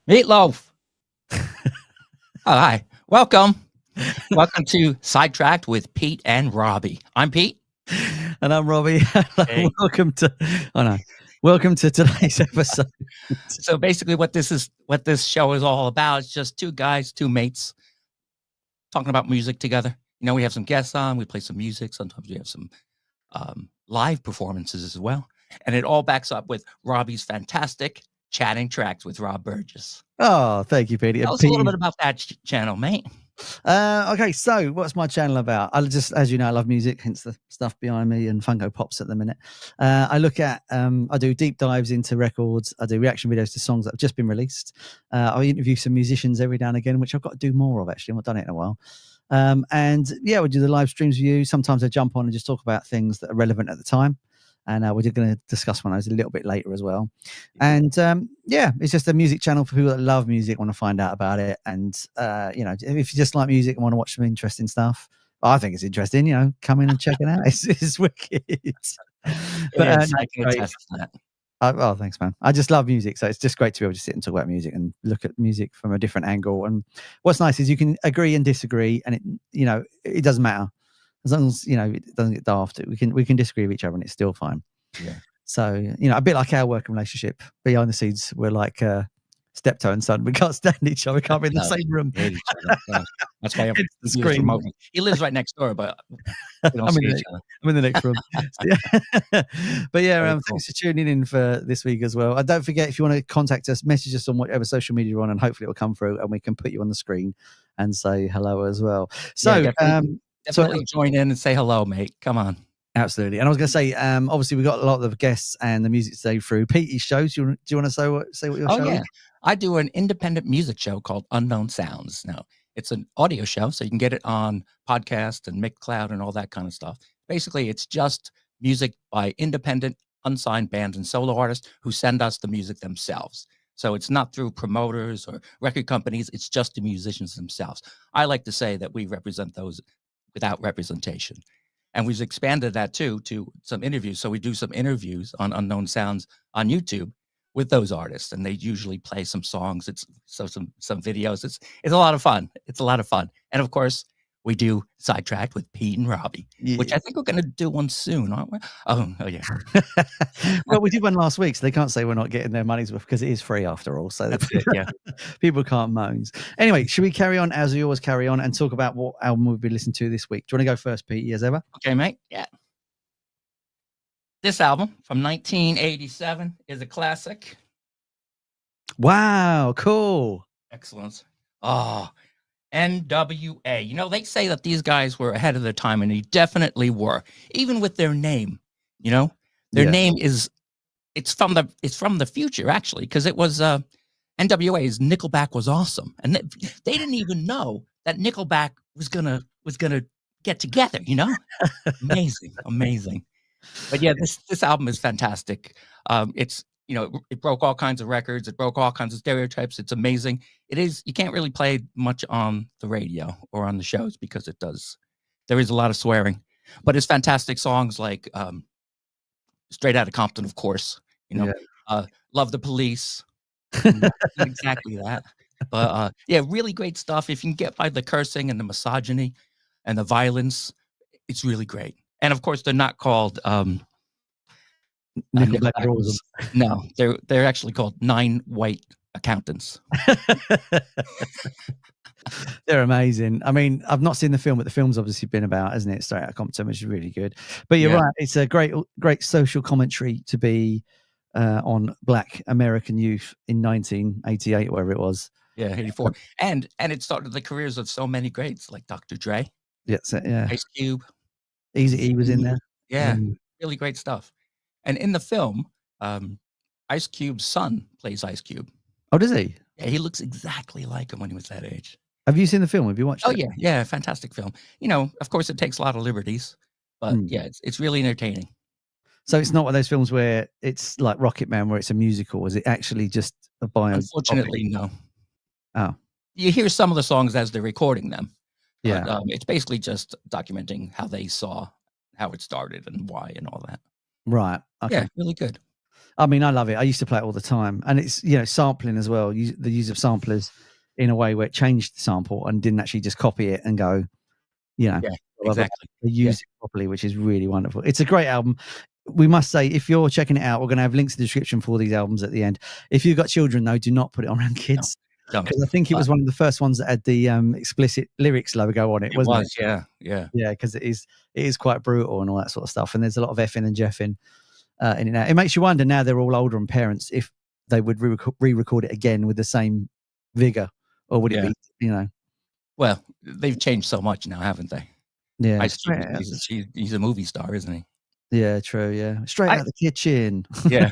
Meatloaf. Oh, hi. Welcome. Welcome to Sidetracked with Pete and Robbie. I'm Pete. And I'm Robbie. Hey. Welcome to today's episode. So basically what this show is all about is just two guys, two mates talking about music together. You know, we have some guests on, we play some music. Sometimes we have some live performances as well. And it all backs up with Robbie's fantastic chatting tracks with Rob Burgess. Oh, thank you, Petey. Tell us a little bit about that channel, mate. Okay, so what's my channel about? I just, as you know, I love music, hence the stuff behind me and Funko Pops at the minute. I look at, I do deep dives into records. I do reaction videos to songs that have just been released. I interview some musicians every now and again, which I've got to do more of, actually. I've not done it in a while. And yeah, we do the live streams with you. Sometimes I jump on and just talk about things that are relevant at the time. And we're going to discuss one of those a little bit later as well. And yeah, it's just a music channel for people that love music, want to find out about it. And, you know, if you just like music and want to watch some interesting stuff, I think it's interesting, you know, come in and check it out. It's wicked. But I can attest to that. Oh, thanks, man. I just love music. So it's just great to be able to sit and talk about music and look at music from a different angle. And what's nice is you can agree and disagree, and it, you know, it doesn't matter. As long as, you know, it doesn't get daft, we can disagree with each other and it's still fine. Yeah. So, you know, a bit like our working relationship. Behind the scenes, we're like steptoe and son. We can't stand each other. We can't be in the same room. Hate each other. That's why I'm remotely. He lives right next door, but we don't see each other. I'm in the next room. But yeah, thanks for tuning in for this week as well. And don't forget, if you want to contact us, message us on whatever social media you're on, and hopefully it'll come through and we can put you on the screen and say hello as well. So, yeah, definitely join in and say hello, mate. Come on. Absolutely. And I was going to say, obviously, we've got a lot of guests and the music today through Petey's shows. Do you want to say what your show is? I do an independent music show called Unknown Sounds. Now, it's an audio show, so you can get it on podcast and Mixcloud and all that kind of stuff. Basically, it's just music by independent, unsigned bands and solo artists who send us the music themselves. So it's not through promoters or record companies. It's just the musicians themselves. I like to say that we represent those without representation. And we've expanded that too to some interviews. So we do some interviews on Unknown Sounds on YouTube with those artists, and they usually play some songs. It's some videos. It's a lot of fun. It's a lot of fun. And of course, we do Sidetracked with Pete and Robbie, which I think we're going to do one soon, aren't we? Oh yeah. Well, we did one last week, so they can't say we're not getting their money's worth because it is free after all. So that's it. Yeah. People can't moan. Anyway, should we carry on as we always carry on and talk about what album we've been listening to this week? Do you want to go first, Pete, as ever? Okay, mate. Yeah. This album from 1987 is a classic. Wow, cool. Excellent. Oh, N.W.A. You know, they say that these guys were ahead of their time, and they definitely were. Even with their name, you know, their name is it's from the future actually, because it was N.W.A.'s Nickelback was awesome, and they didn't even know that Nickelback was gonna get together. You know, amazing. But yeah, this album is fantastic. It's, you know, it broke all kinds of records. It broke all kinds of stereotypes. It's amazing. It is. You can't really play much on the radio or on the shows because there is a lot of swearing, but it's fantastic songs like Straight Outta Compton, of course, you know, Love the Police. Not exactly that. But yeah, really great stuff. If you can get by the cursing and the misogyny and the violence, it's really great. And of course, they're not called Nickelback. No, they're actually called 9 White Accountants. They're amazing. I mean, I've not seen the film, but the film's obviously been about, hasn't it? Straight Outta Compton, which is really good. But you're right; it's a great social commentary to be on Black American youth in 1988, wherever it was. Yeah, 84, and it started the careers of so many greats like Dr. Dre. Yeah, Ice Cube. Easy was in there. Yeah, really great stuff. And in the film, Ice Cube's son plays Ice Cube. Oh, does he? Yeah, he looks exactly like him when he was that age. Have you seen the film? Have you watched it? Oh, yeah, fantastic film. You know, of course, it takes a lot of liberties, but yeah, it's really entertaining. So it's not one of those films where it's like Rocket Man, where it's a musical. Is it actually just a bio? Unfortunately, no. Oh. You hear some of the songs as they're recording them. But, yeah. It's basically just documenting how they saw how it started and why and all that. Right. Okay. Yeah, really good. I mean, I love it. I used to play it all the time, and it's sampling as well. The use of samplers in a way where it changed the sample and didn't actually just copy it and go, Yeah, exactly. They use it properly, which is really wonderful. It's a great album. We must say, if you're checking it out, we're going to have links in the description for these albums at the end. If you've got children, though, do not put it on around kids. Because I think it was one of the first ones that had the explicit lyrics logo on it, wasn't it? Yeah. Yeah, because it is quite brutal and all that sort of stuff. And there's a lot of effing and jeffing in it now. It makes you wonder, now they're all older and parents, if they would re-record it again with the same vigor, or would it be, Well, they've changed so much now, haven't they? Yeah. He's a movie star, isn't he? Yeah, true. Yeah. Straight out of the kitchen. Yeah.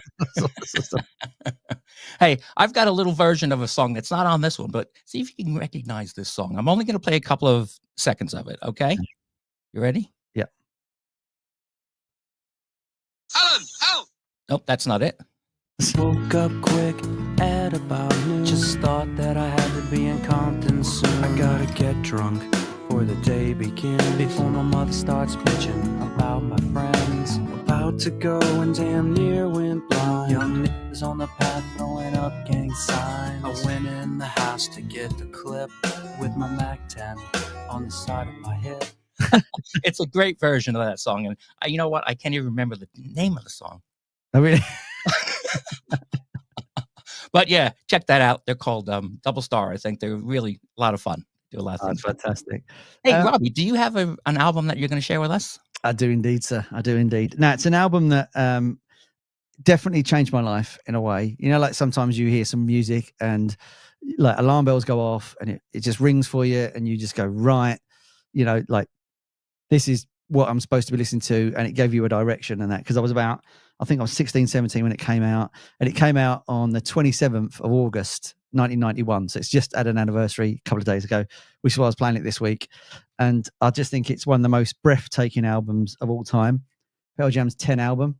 Hey, I've got a little version of a song that's not on this one, but see if you can recognize this song. I'm only going to play a couple of seconds of it. Okay. You ready? Yeah. Alan, help! Nope, that's not it. Woke up quick at about noon. Just thought that I had to be in Compton soon. I gotta get drunk before the day begins, before my mother starts bitching about my friends. About to go and damn near went blind. Young niggas on the path throwing up gang signs. I went in the house to get the clip with my Mac 10 on the side of my hip. It's a great version of that song, and you know what? I can't even remember the name of the song. Oh, really? But yeah, check that out. They're called Double Star. I think they're really a lot of fun. Do a lot of things. Fantastic. Hey, Robbie, do you have an album that you're going to share with us? I do indeed, sir. I do indeed. Now, it's an album that definitely changed my life in a way. Like sometimes you hear some music and like alarm bells go off and it just rings for you and you just go, right, like this is what I'm supposed to be listening to. And it gave you a direction and that, because I think I was 16, 17 when it came out, and it came out on the 27th of August, 1991. So it's just had an anniversary a couple of days ago, which is why I was playing it this week. And I just think it's one of the most breathtaking albums of all time. Pearl Jam's 10 album.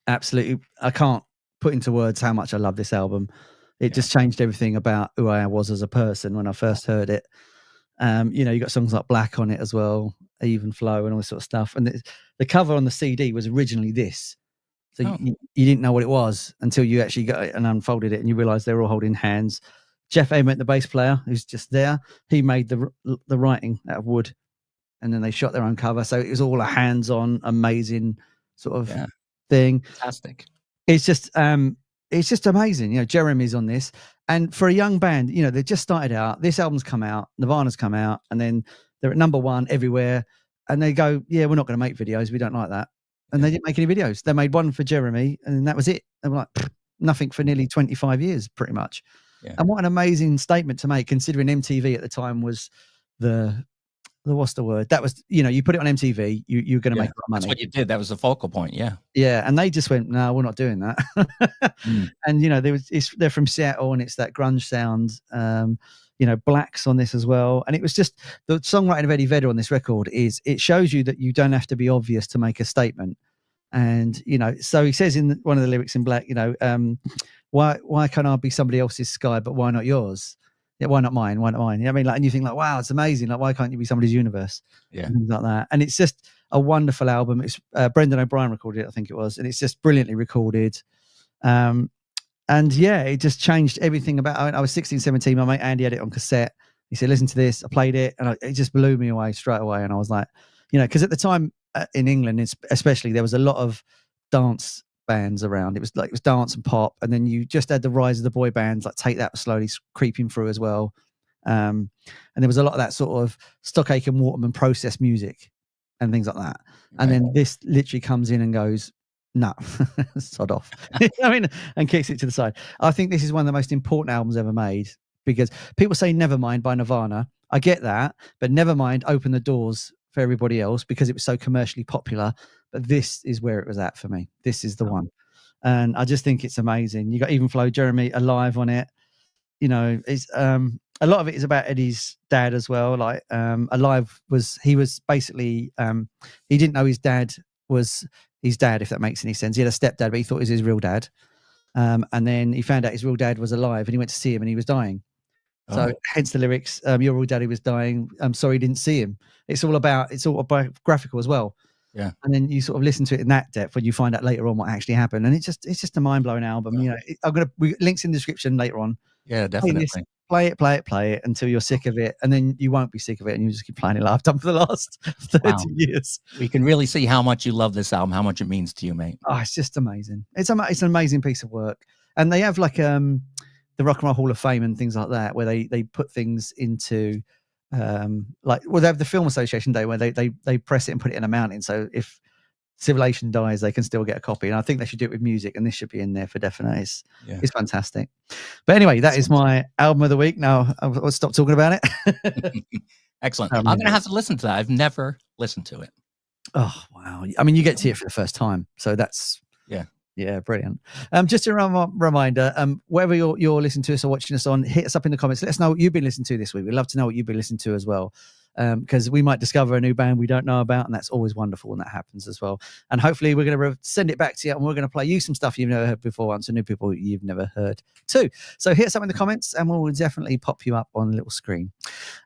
Absolutely. I can't put into words how much I love this album. It just changed everything about who I was as a person when I first heard it. You got songs like Black on it as well, Even Flow and all this sort of stuff. And the cover on the CD was originally this. So you didn't know what it was until you actually got it and unfolded it, and you realised they were all holding hands. Jeff Ament, the bass player, who's just there, he made the writing out of wood, and then they shot their own cover. So it was all a hands-on, amazing sort of thing. Fantastic. It's just amazing. Jeremy's on this, and for a young band, they just started out. This album's come out, Nirvana's come out, and then they're at number one everywhere. And they go, yeah, we're not going to make videos. We don't like that. And they didn't make any videos. They made one for Jeremy, and that was it. They were like, nothing for nearly 25 years, pretty much. Yeah. And what an amazing statement to make, considering MTV at the time was the what's the word? That was, you put it on MTV, you're going to make money. That's what you did. That was the focal point. Yeah. Yeah. And they just went, no, we're not doing that. And, they're from Seattle, and it's that grunge sound. Black's on this as well. And it was just the songwriting of Eddie Vedder on this record it shows you that you don't have to be obvious to make a statement. And, so he says in one of the lyrics in Black, why can't I be somebody else's sky, but why not yours? Yeah, why not mine? Why not mine? And you think like, wow, it's amazing. Like, why can't you be somebody's universe? Yeah. And things like that. And it's just a wonderful album. It's Brendan O'Brien recorded it, I think it was. And it's just brilliantly recorded. And yeah, it just changed everything about it. I was 16, 17. My mate Andy had it on cassette. He said, listen to this. I played it, and it just blew me away straight away. And I was like, because at the time in England, especially, there was a lot of dance bands around. It was dance and pop. And then you just had the rise of the boy bands, like Take That was slowly creeping through as well. And there was a lot of that sort of Stockake and Waterman process music and things like that. And then this literally comes in and goes, no, sod off. And kicks it to the side. I think this is one of the most important albums ever made, because people say Nevermind by Nirvana. I get that, but Nevermind opened the doors for everybody else because it was so commercially popular. But this is where it was at for me. This is the one. And I just think it's amazing. You got Even Flow, Jeremy Alive on it. It's a lot of it is about Eddie's dad as well. Like Alive was basically he didn't know his dad was his dad, if that makes any sense. He had a stepdad, but he thought it was his real dad. And then he found out his real dad was alive, and he went to see him, and he was dying. So hence the lyrics, your real daddy was dying. I'm sorry you didn't see him. It's all autobiographical as well. Yeah. And then you sort of listen to it in that depth when you find out later on what actually happened. And it's just a mind blowing album. You know, links in the description later on. Yeah, definitely. Play it until you're sick of it, and then you won't be sick of it, and you just keep playing it like I've done for the last 30 years. We can really see how much you love this album, how much it means to you, mate. Oh, it's just amazing. It's an amazing piece of work, and they have like the Rock and Roll Hall of Fame and things like that, where they put things into they have the Film Association Day where they press it and put it in a mountain. So if Civilization dies, they can still get a copy, and I think they should do it with music, and this should be in there for definite. It's fantastic. But anyway, that is my album of the week. Now I'll stop talking about it. Excellent. I'm gonna have to listen to that. I've never listened to it. Oh wow! I mean, you get to hear it for the first time, so that's yeah, brilliant. Just a reminder, wherever you're listening to us or watching us on, hit us up in the comments. Let us know what you've been listening to this week. We'd love to know what you've been listening to as well. Because we might discover a new band we don't know about, and that's always wonderful when that happens as well. And hopefully we're going to send it back to you, and we're going to play you some stuff you've never heard before and some new people you've never heard too. So hit us up in the comments, and we'll definitely pop you up on a little screen.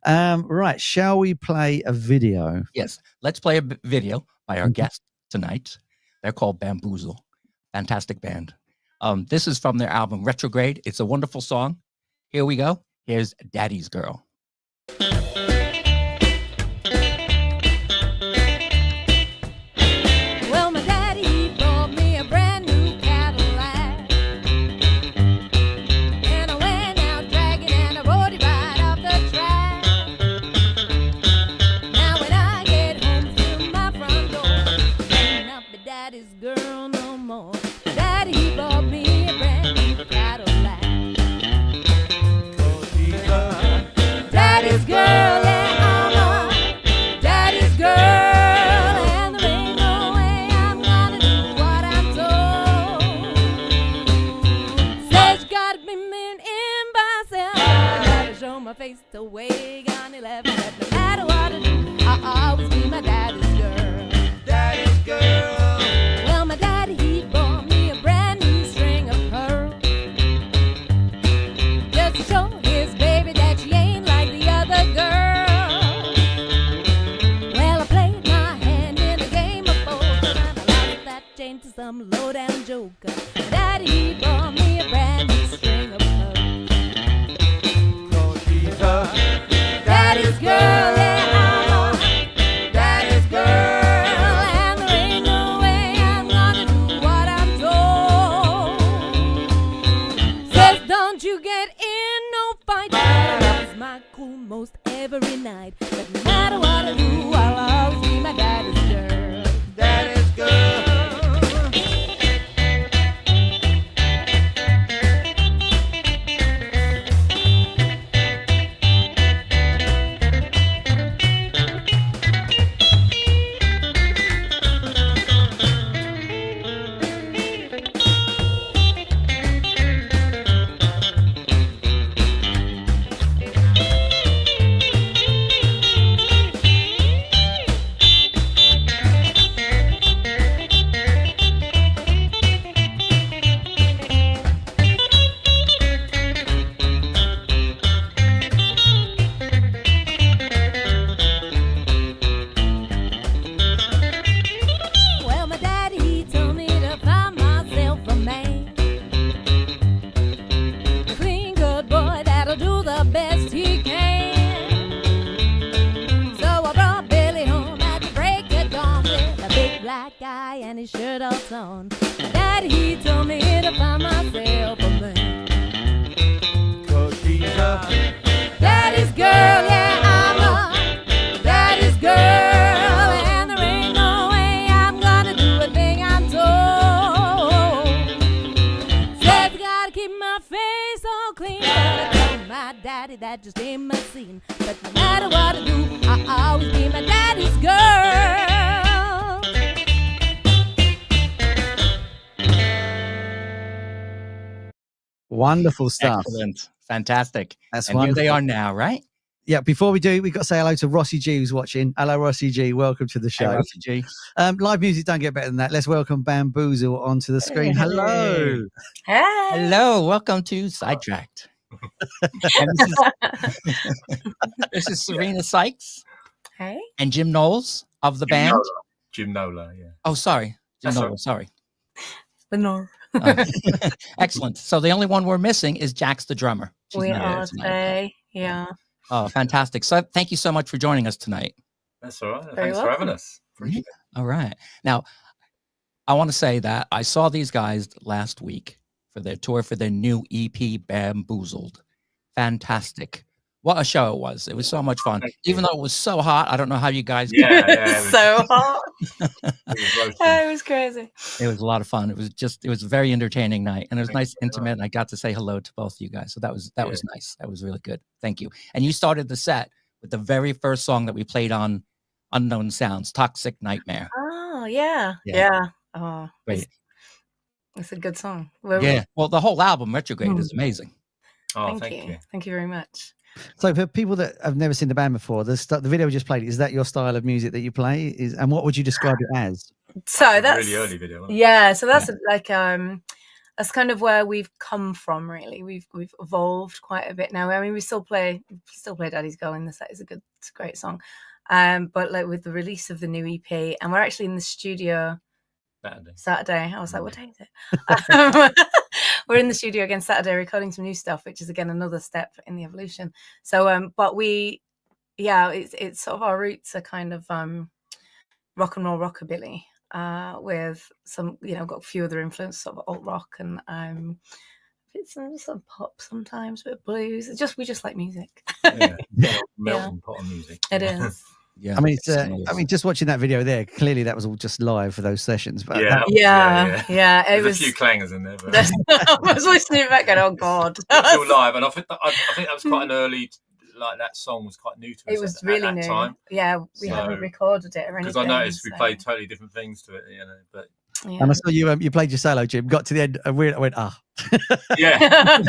Right, shall we play a video? Yes, let's play a video by our guest tonight. They're called Bamboozle. Fantastic band. This is from their album Retrograde. It's a wonderful song. Here we go. Here's Daddy's Girl. Wonderful stuff. Excellent. Fantastic. That's and wonderful. Here they are now, right? Yeah, before we do, we've got to say hello to Rossi G who's watching. Hello, Rossi G. Welcome to the show. Hey, Rossi G. Live music don't get better than that. Let's welcome Bamboozle onto the screen. Hey. Hello. Hey. Hello. Welcome to Sidetracked. This is Serena Sykes. Hey. And Jim Knowles of the band. Jim Nola, yeah. Oh, sorry. Jim That's Nola, right. sorry. Lenore. Excellent. So the only one we're missing is Jax the drummer. She's We not here are tonight. today. Yeah. Oh, fantastic. So thank you so much for joining us tonight. That's all right. Very Thanks for having us. Appreciate it. All right. Now, I want to say that I saw these guys last week for their tour for their new EP, Bamboozled. Fantastic. What a show it was. It was so much fun. Even though it was so hot, I don't know how you guys... Yeah, It's so hot. it It was crazy. It was a lot of fun. It was a very entertaining night, and it was nice, intimate, and I got to say hello to both of you guys. So that was nice. That was really good. Thank you. And you started the set with the very first song that we played on Unknown Sounds, Toxic Nightmare. Oh, yeah. Yeah. Oh, Great. it's a good song. Yeah. Well, the whole album, Retrograde, is amazing. Oh, Thank you. Thank you very much. So for people that have never seen the band before, the video we just played, is that your style of music that you play? And what would you describe it as? So that's a really early video. Wasn't it? Yeah. So that's like that's kind of where we've come from. Really, we've evolved quite a bit now. I mean, we still play Daddy's Girl in the set. It's a great song. But like with the release of the new EP, and we're actually in the studio Saturday. I was like, what day is it? We're in the studio again Saturday recording some new stuff, which is again another step in the evolution. So but it's sort of our roots are kind of rock and roll rockabilly with some, got a few other influences, sort of alt rock and it's some pop sometimes, but blues. We just like music. Melting pot of music. It is. Yeah, I mean, just watching that video there, clearly that was all just live for those sessions. But There's a few clangers in there. But... I was listening back and oh god, it's all live, and I think that was quite an early. Like that song was quite new to us. It was really new. Time. Yeah, we hadn't recorded it or anything. Because I noticed we played totally different things to it, but. Yeah. And I saw you played your solo, Jim. Got to the end, and I went, yeah.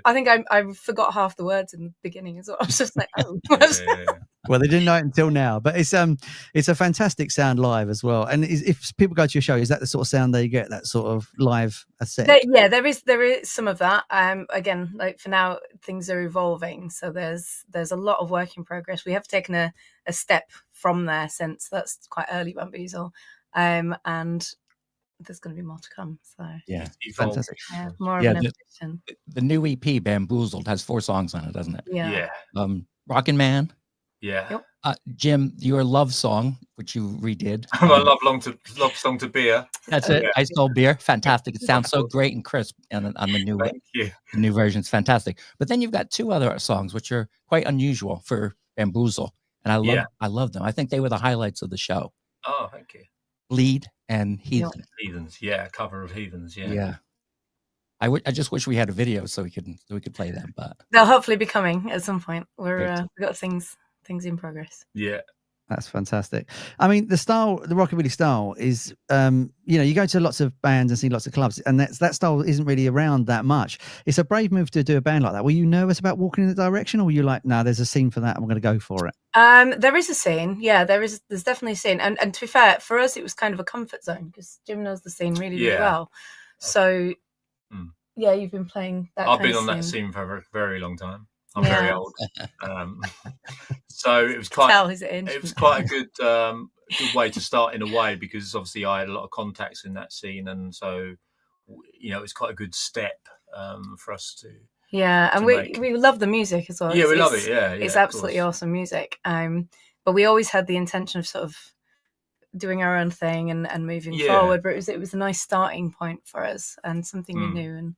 I think I forgot half the words in the beginning as well. I was just like, oh. Well, they didn't know it until now, but it's a fantastic sound live as well. And if people go to your show, is that the sort of sound they get? That sort of live set? There is some of that. Again, like for now, things are evolving, so there's a lot of work in progress. We have taken a step from there since that's quite early Bamboozle, and there's going to be more to come. So yeah, fantastic. Yeah, more of an evolution. The new EP Bamboozled has 4 songs on it, doesn't it? Yeah. Rockin' Man. Yeah. Yep. Jim, your love song, which you redid. My love song to beer. That's it. Ice Cold Beer. Fantastic. It sounds so great and crisp on the new version. It's fantastic. But then you've got 2 other songs which are quite unusual for Bamboozle, and I love them. I think they were the highlights of the show. Oh, thank you. Lead and Heathens. Heathens, yeah, cover of Heathens, yeah. Yeah. I just wish we had a video so we could play them, but they'll hopefully be coming at some point. We've got things in progress. Yeah. That's fantastic. I mean, the rockabilly style is, you go to lots of bands and see lots of clubs, and that style isn't really around that much. It's a brave move to do a band like that. Were you nervous about walking in the direction, or were you like, no, there's a scene for that, and we're going to go for it? There is a scene. Yeah, there's definitely a scene. And to be fair, for us, it was kind of a comfort zone because Jim knows the scene really well. So, you've been playing that. I've been on that scene for a very, very long time. I'm very old, so it was quite a good way to start in a way, because obviously I had a lot of contacts in that scene, and so it's quite a good step for us to. Yeah, and we love the music as well. Yeah, we love it. Yeah, it's absolutely awesome music. But we always had the intention of sort of doing our own thing and moving forward. But it was a nice starting point for us and something we knew and.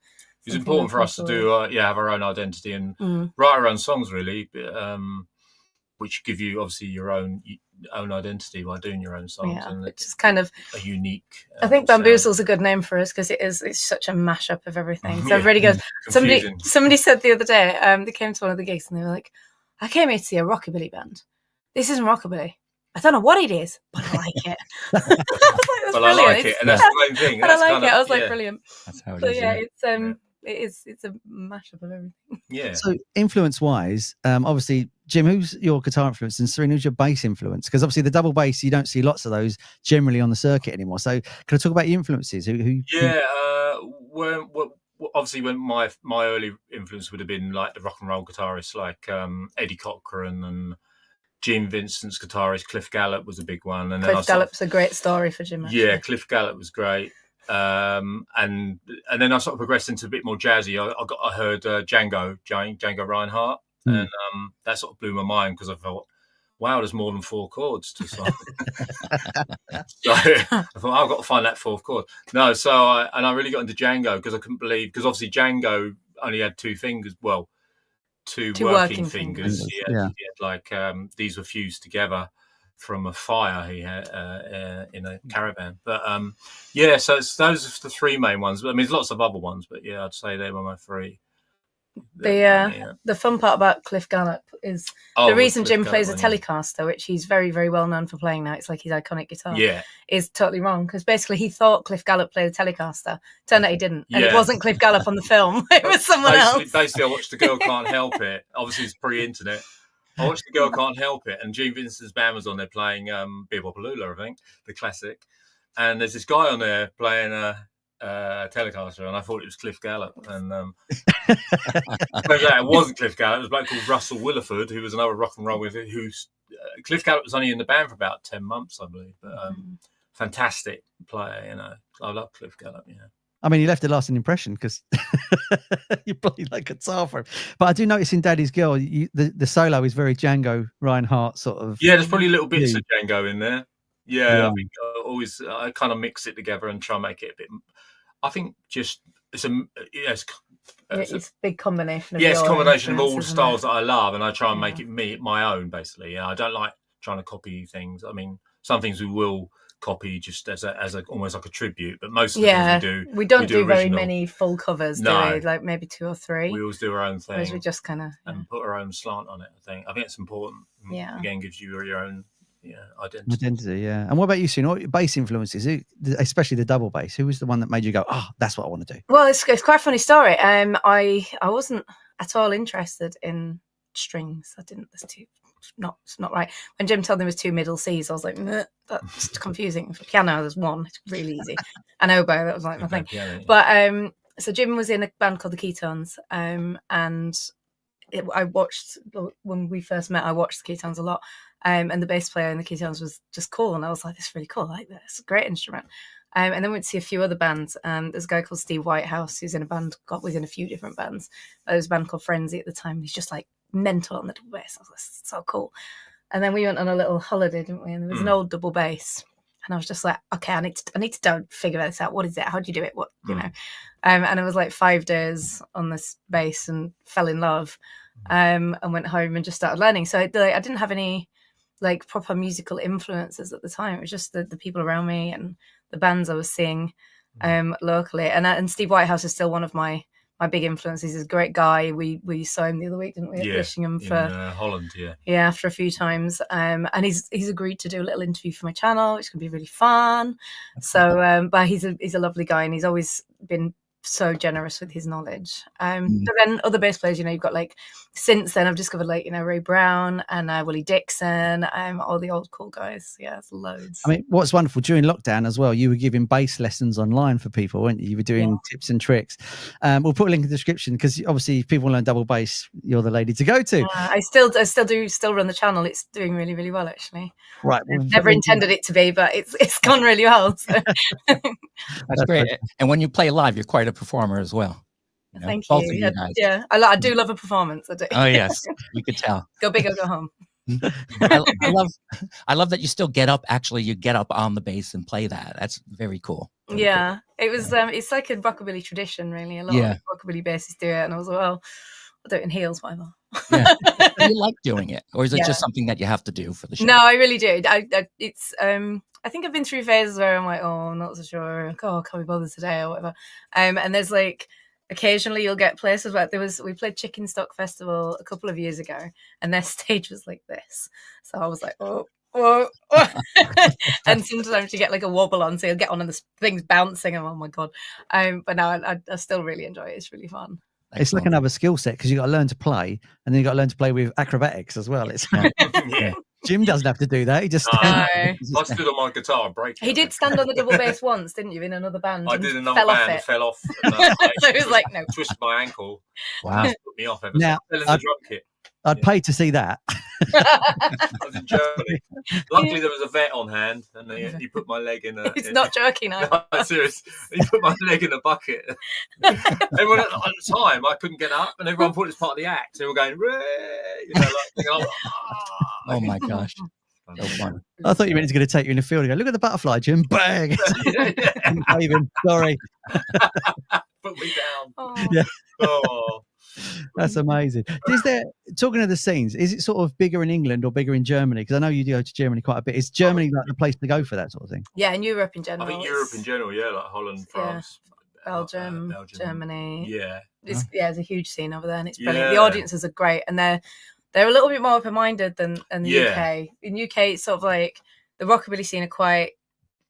It's important for us to do, have our own identity and write our own songs, really, which give you obviously your own identity by doing your own songs. Yeah, and it's kind of a unique. I think Bamboozle's a good name for us because it's such a mashup of everything. So everybody goes. Somebody said the other day, they came to one of the gigs and they were like, "I came here to see a rockabilly band. This isn't rockabilly. I don't know what it is, but I like it." I like it, and that's the main thing. And I like it. I was like, brilliant. That's how it is. It's a mashup of everything. Yeah. So influence-wise, obviously, Jim, who's your guitar influence, and Serena, who's your bass influence? Because obviously the double bass, you don't see lots of those generally on the circuit anymore. So can I talk about your influences? Obviously when my early influence would have been like the rock and roll guitarists like Eddie Cochran and Gene Vincent's guitarist Cliff Gallup was a big one, and Cliff Gallup's a great story for Jim. Actually. Yeah, Cliff Gallup was great. And then I sort of progressed into a bit more jazzy. I heard Django Reinhardt, and that sort of blew my mind because I thought, wow, there's more than 4 chords to song. So I thought, I've got to find that 4th chord. No, so I really got into Django because I couldn't believe, because obviously Django only had 2 fingers. Well, two working fingers. He had like these were fused together from a fire he had in a caravan. But so those are the 3 main ones. I mean, there's lots of other ones, but yeah, I'd say they were my 3. The fun part about Cliff Gallup is the reason Jim plays a Telecaster, which he's very, very well known for playing now. It's like his iconic guitar. Yeah, is totally wrong because basically he thought Cliff Gallup played a Telecaster. Turned out he didn't, and it wasn't Cliff Gallup on the film. It was someone else. Basically, I watched The Girl Can't Help It. Obviously, it's pre-internet. I watched The Girl Can't Help It, and Gene Vincent's band was on there playing Bebopaloola, I think, the classic. And there's this guy on there playing Telecaster, and I thought it was Cliff Gallup, and it wasn't Cliff Gallup. It was a bloke called Russell Williford, who was another rock and roll with it. Cliff Gallup was only in the band for about 10 months, I believe, but fantastic player. You know, I love Cliff Gallup. Yeah, I mean, he left a lasting impression because you played like guitar for him. But I do notice in Daddy's Girl, the solo is very Django Reinhardt sort of. Yeah, there's probably little bits of Django in there. Yeah. I think I kind of mix it together and try and make it a bit. I think just it's a big combination. It's a combination of all the styles that I love, and I try and make it my own. Basically, I don't like trying to copy things. I mean, some things we will copy just as a almost like a tribute, but most of the things we don't do very many full covers. Do we? Like maybe 2 or 3. We always do our own thing. Whereas we just kind of and put our own slant on it. I think it's important. Yeah, again, gives you your own. Identity, yeah. And what about you, Sue? What bass influences, especially the double bass? Who was the one that made you go, "Oh, that's what I want to do"? Well, it's quite a funny story. I wasn't at all interested in strings. I didn't. That's it's not right. When Jim told me it was 2 middle C's, I was like, that's confusing. For piano, there's 1. It's really easy. An oboe, that was like my thing. Piano, yeah. But so Jim was in a band called the Ketones, and I watched when we first met. I watched the Ketones a lot. And the bass player in the Ketones was just cool. And I was like, this is really cool. I like this. It's a great instrument. And then we went to see a few other bands. There's a guy called Steve Whitehouse who's in a band, was in a few different bands. There was a band called Frenzy at the time. He's just like mental on the double bass. I was like, this is so cool. And then we went on a little holiday, didn't we? And there was an old double bass. And I was just like, okay, I need to figure this out. What is it? How do you do it? What, you know? And it was like 5 days on this bass and fell in love and went home and just started learning. So I didn't have any like proper musical influences at the time. It was just the people around me and the bands I was seeing locally. And Steve Whitehouse is still one of my big influences. He's a great guy. We saw him the other week, didn't we? Yeah, him for Holland. Yeah, after a few times. And he's agreed to do a little interview for my channel, which can be really fun. So, but he's a lovely guy, and he's always been so generous with his knowledge. But then other bass players, you've got like, since then I've discovered like, Ray Brown and Willie Dixon, all the old cool guys. Yeah, it's loads. I mean, what's wonderful during lockdown as well, you were giving bass lessons online for people, weren't you? You were doing tips and tricks. We'll put a link in the description because obviously if people learn double bass, you're the lady to go to. I still run the channel. It's doing really, really well actually. Right. Never intended it to be, but it's gone really well. So. That's great. And when you play live, you're quite a performer as well. Thank both you. Of you guys. Yeah, I do love a performance. I do. Oh yes, you could tell. Go big or go home. I love that you still get up. Actually, you get up on the bass and play that. That's very cool. Very cool. It was. It's like a rockabilly tradition, really. A lot of rockabilly bassists do it, and I was like, well, I'll do it in heels, whatever. Yeah. Do you like doing it, or is it just something that you have to do for the show? No, I really do. It's. I think I've been through phases where I'm like, oh, I'm not so sure. Oh, can't be bothered today or whatever. And there's like. Occasionally you'll get places where we played Chicken Stock Festival a couple of years ago and their stage was like this. So I was like, oh. And sometimes you get like a wobble on, so you'll get on and the thing's bouncing and oh my God. But no, I still really enjoy it. It's really fun. It's like another skill set because you got to learn to play and then you got to learn to play with acrobatics as well. It's Jim doesn't have to do that. He just I stood on my guitar and break it. He did stand on the double bass once, didn't you, in another band? I did another band and fell off. So it was like, no. Twisted my ankle. Wow. Put me off ever now, since. I fell in the drum kit. I'd pay to see that. I was in Germany. Luckily, there was a vet on hand, and he put my leg in a. It's not joking now. No, serious. He put my leg in a bucket. Everyone at the time, I couldn't get up, and everyone thought it was part of the act. They were going, you know, like, oh my gosh. So fun. I thought you meant he's going to take you in the field and go, look at the butterfly, Jim. Bang. Sorry. Put me down. Oh. Yeah. Oh. That's amazing. Is there, talking of the scenes, is it sort of bigger in England or bigger in Germany? Because I know you go to Germany quite a bit. Is Germany like the place to go for that sort of thing? Yeah, in Europe in general. I think Europe in general, yeah, like Holland, France, Belgium, Germany. Yeah. It's a huge scene over there, and it's brilliant. The audiences are great, and they're a little bit more open-minded than the UK. In UK, it's sort of like the rockabilly scene are quite,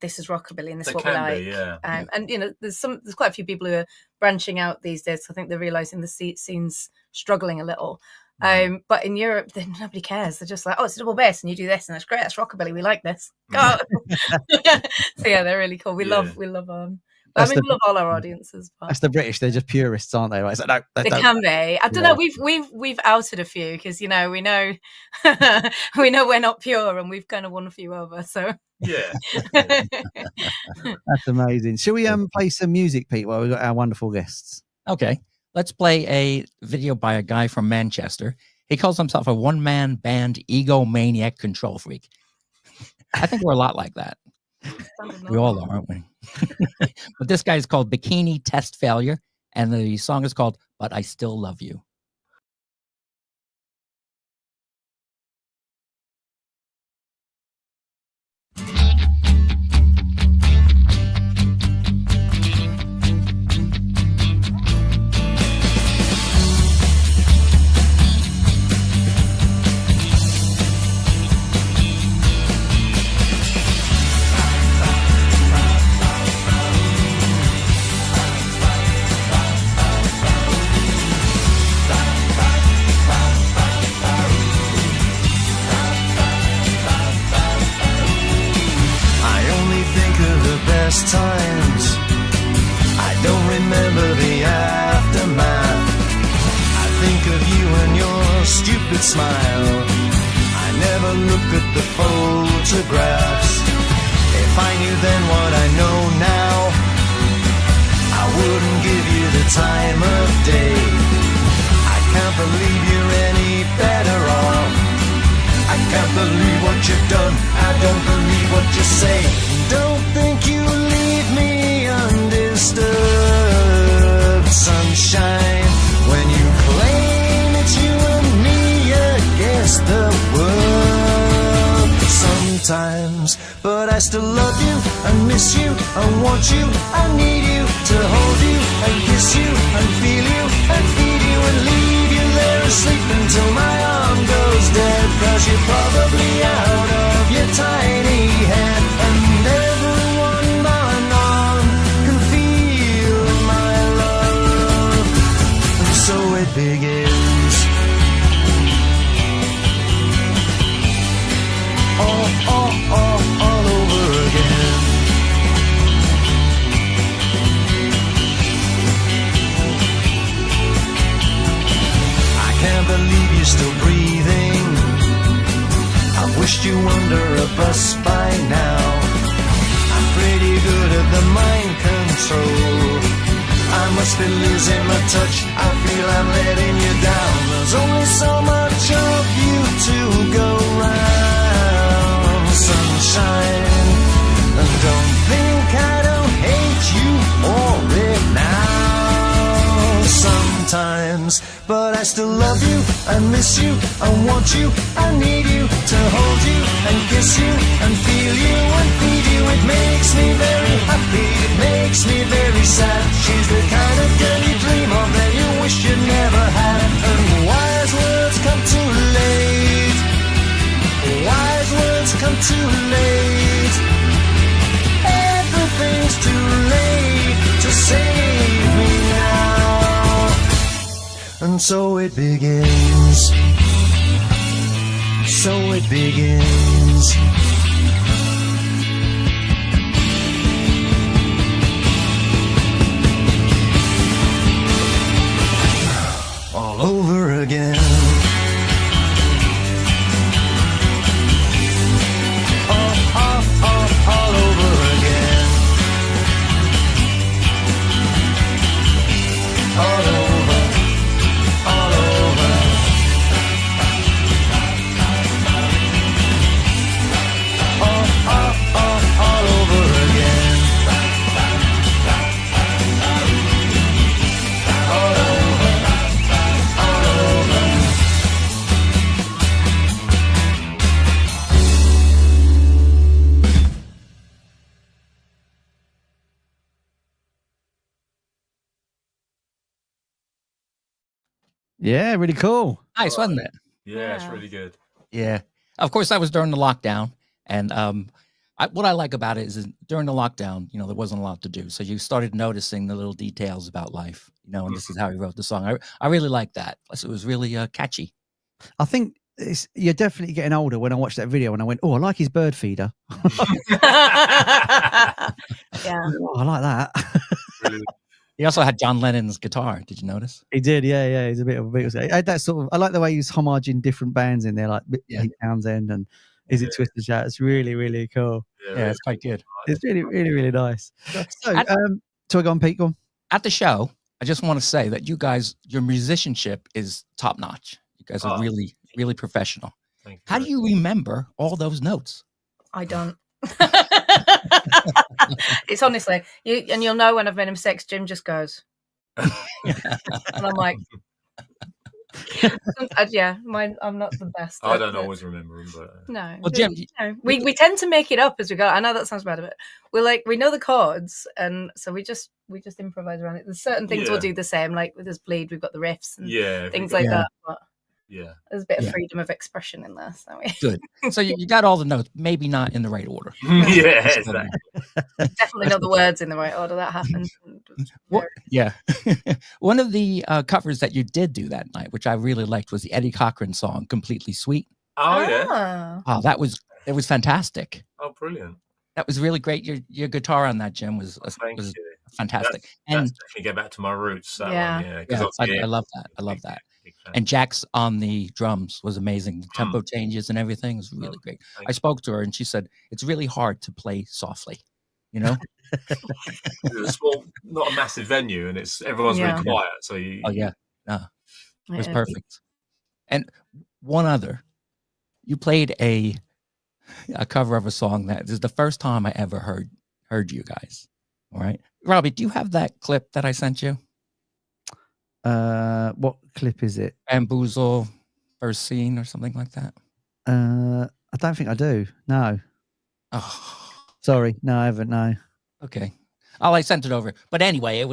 this is rockabilly and this is what we like. And you know, there's quite a few people who are branching out these days. I think they're realizing the scene's struggling a little. But in Europe, nobody cares. They're just like, oh, it's a double bass and you do this and that's great. That's rockabilly. We like this. Go. So yeah, they're really cool. We love we love all our audiences. But that's the British. They're just purists, aren't they? Right? So, no, they can be. I don't know. We've outed a few because you know we know we're not pure, and we've kind of won a few over. So yeah, that's amazing. Shall we play some music, Pete? While we've got our wonderful guests. Okay, let's play a video by a guy from Manchester. He calls himself a one-man band egomaniac control freak. I think we're a lot like that. We all are, aren't we? But this guy is called Bikini Test Failure, and the song is called But I Still Love You. Times I don't remember the aftermath. I think of you and your stupid smile. I never look at the photographs. If I knew then what I know now, I wouldn't give you the time of day. I can't believe you're any better off. I can't believe what you've done. I don't believe what you say. Don't think you leave me undisturbed, sunshine, when you claim it's you and me against the world. Sometimes, but I still love you and miss you and want you. I need you to hold you and kiss you and feel you and feed you and leave you there asleep until my arm goes dead. 'Cause you're probably out of your tiny head, and everyone but none can feel my love. And so it begins. All over again. I can't believe you're still breathing. I wished you under a bus by now. I'm pretty good at the mind control. I must be losing my touch. I feel I'm letting you down. There's only so much of you to go round, sunshine. And don't think I don't hate you for it now. Sometimes, but I still love you and miss you and want you. I need you to hold you and kiss you and feel you and feed you. It makes me very happy, it makes me very sad. She's the kind of girl you dream of that you wish you never had. And wise words come too late. Wise words come too late. Everything's too late to save me now. And so it begins. So it begins. All over again. Yeah, really cool. Nice, wasn't it? Yeah, it's Yeah. really good. Yeah. Of course, that was during the lockdown. And what I like about it is during the lockdown, there wasn't a lot to do. So you started noticing the little details about life, and this is how he wrote the song. I really like that. Plus, it was really catchy. I think you're definitely getting older. When I watched that video and I went, oh, I like his bird feeder. Yeah. Oh, I like that. He also had John Lennon's guitar. Did you notice? He did, yeah. He's a bit of a Beatles. That sort of. I like the way he's homaging different bands in there, like Pete Townsend and Is It Twisted Shout. It's really, really cool. Yeah, it's quite good. It's really, really, really nice. So, go on, Pete. Go on. At the show, I just want to say that you guys, your musicianship is top notch. You guys are really, really professional. How do you remember all those notes? I don't. It's honestly you'll know when I've made a mistake. Jim just goes, and I'm like, I'm not the best. I don't always remember them, but no. Well, Jim, we tend to make it up as we go. I know that sounds bad, but we know the chords, and so we just improvise around it. There's certain things we'll do the same, like with this Bleed, we've got the riffs and things like that. But there's a bit of freedom of expression in there. So good. So you got all the notes, maybe not in the right order. Yeah, exactly. Definitely not the words in the right order. That happens. Yeah. One of the covers that you did do that night, which I really liked, was the Eddie Cochran song "Completely Sweet." Oh yeah. Oh, it was fantastic. Oh, brilliant. That was really great. Your guitar on that, Jim, was fantastic. That's definitely go back to my roots. That one, I love that. I love that. And Jack's on the drums was amazing. The tempo changes and everything was really great. I spoke to her and she said it's really hard to play softly. It's not a massive venue, and everyone's really quiet. So it was perfect. And one other, you played a cover of a song that is the first time I ever heard you guys. All right, Robbie, do you have that clip that I sent you? What clip is it? Bamboozle, first scene, or something like that. I don't think I do. No. Oh, sorry. No, I haven't. No. Okay. I sent it over. But anyway, I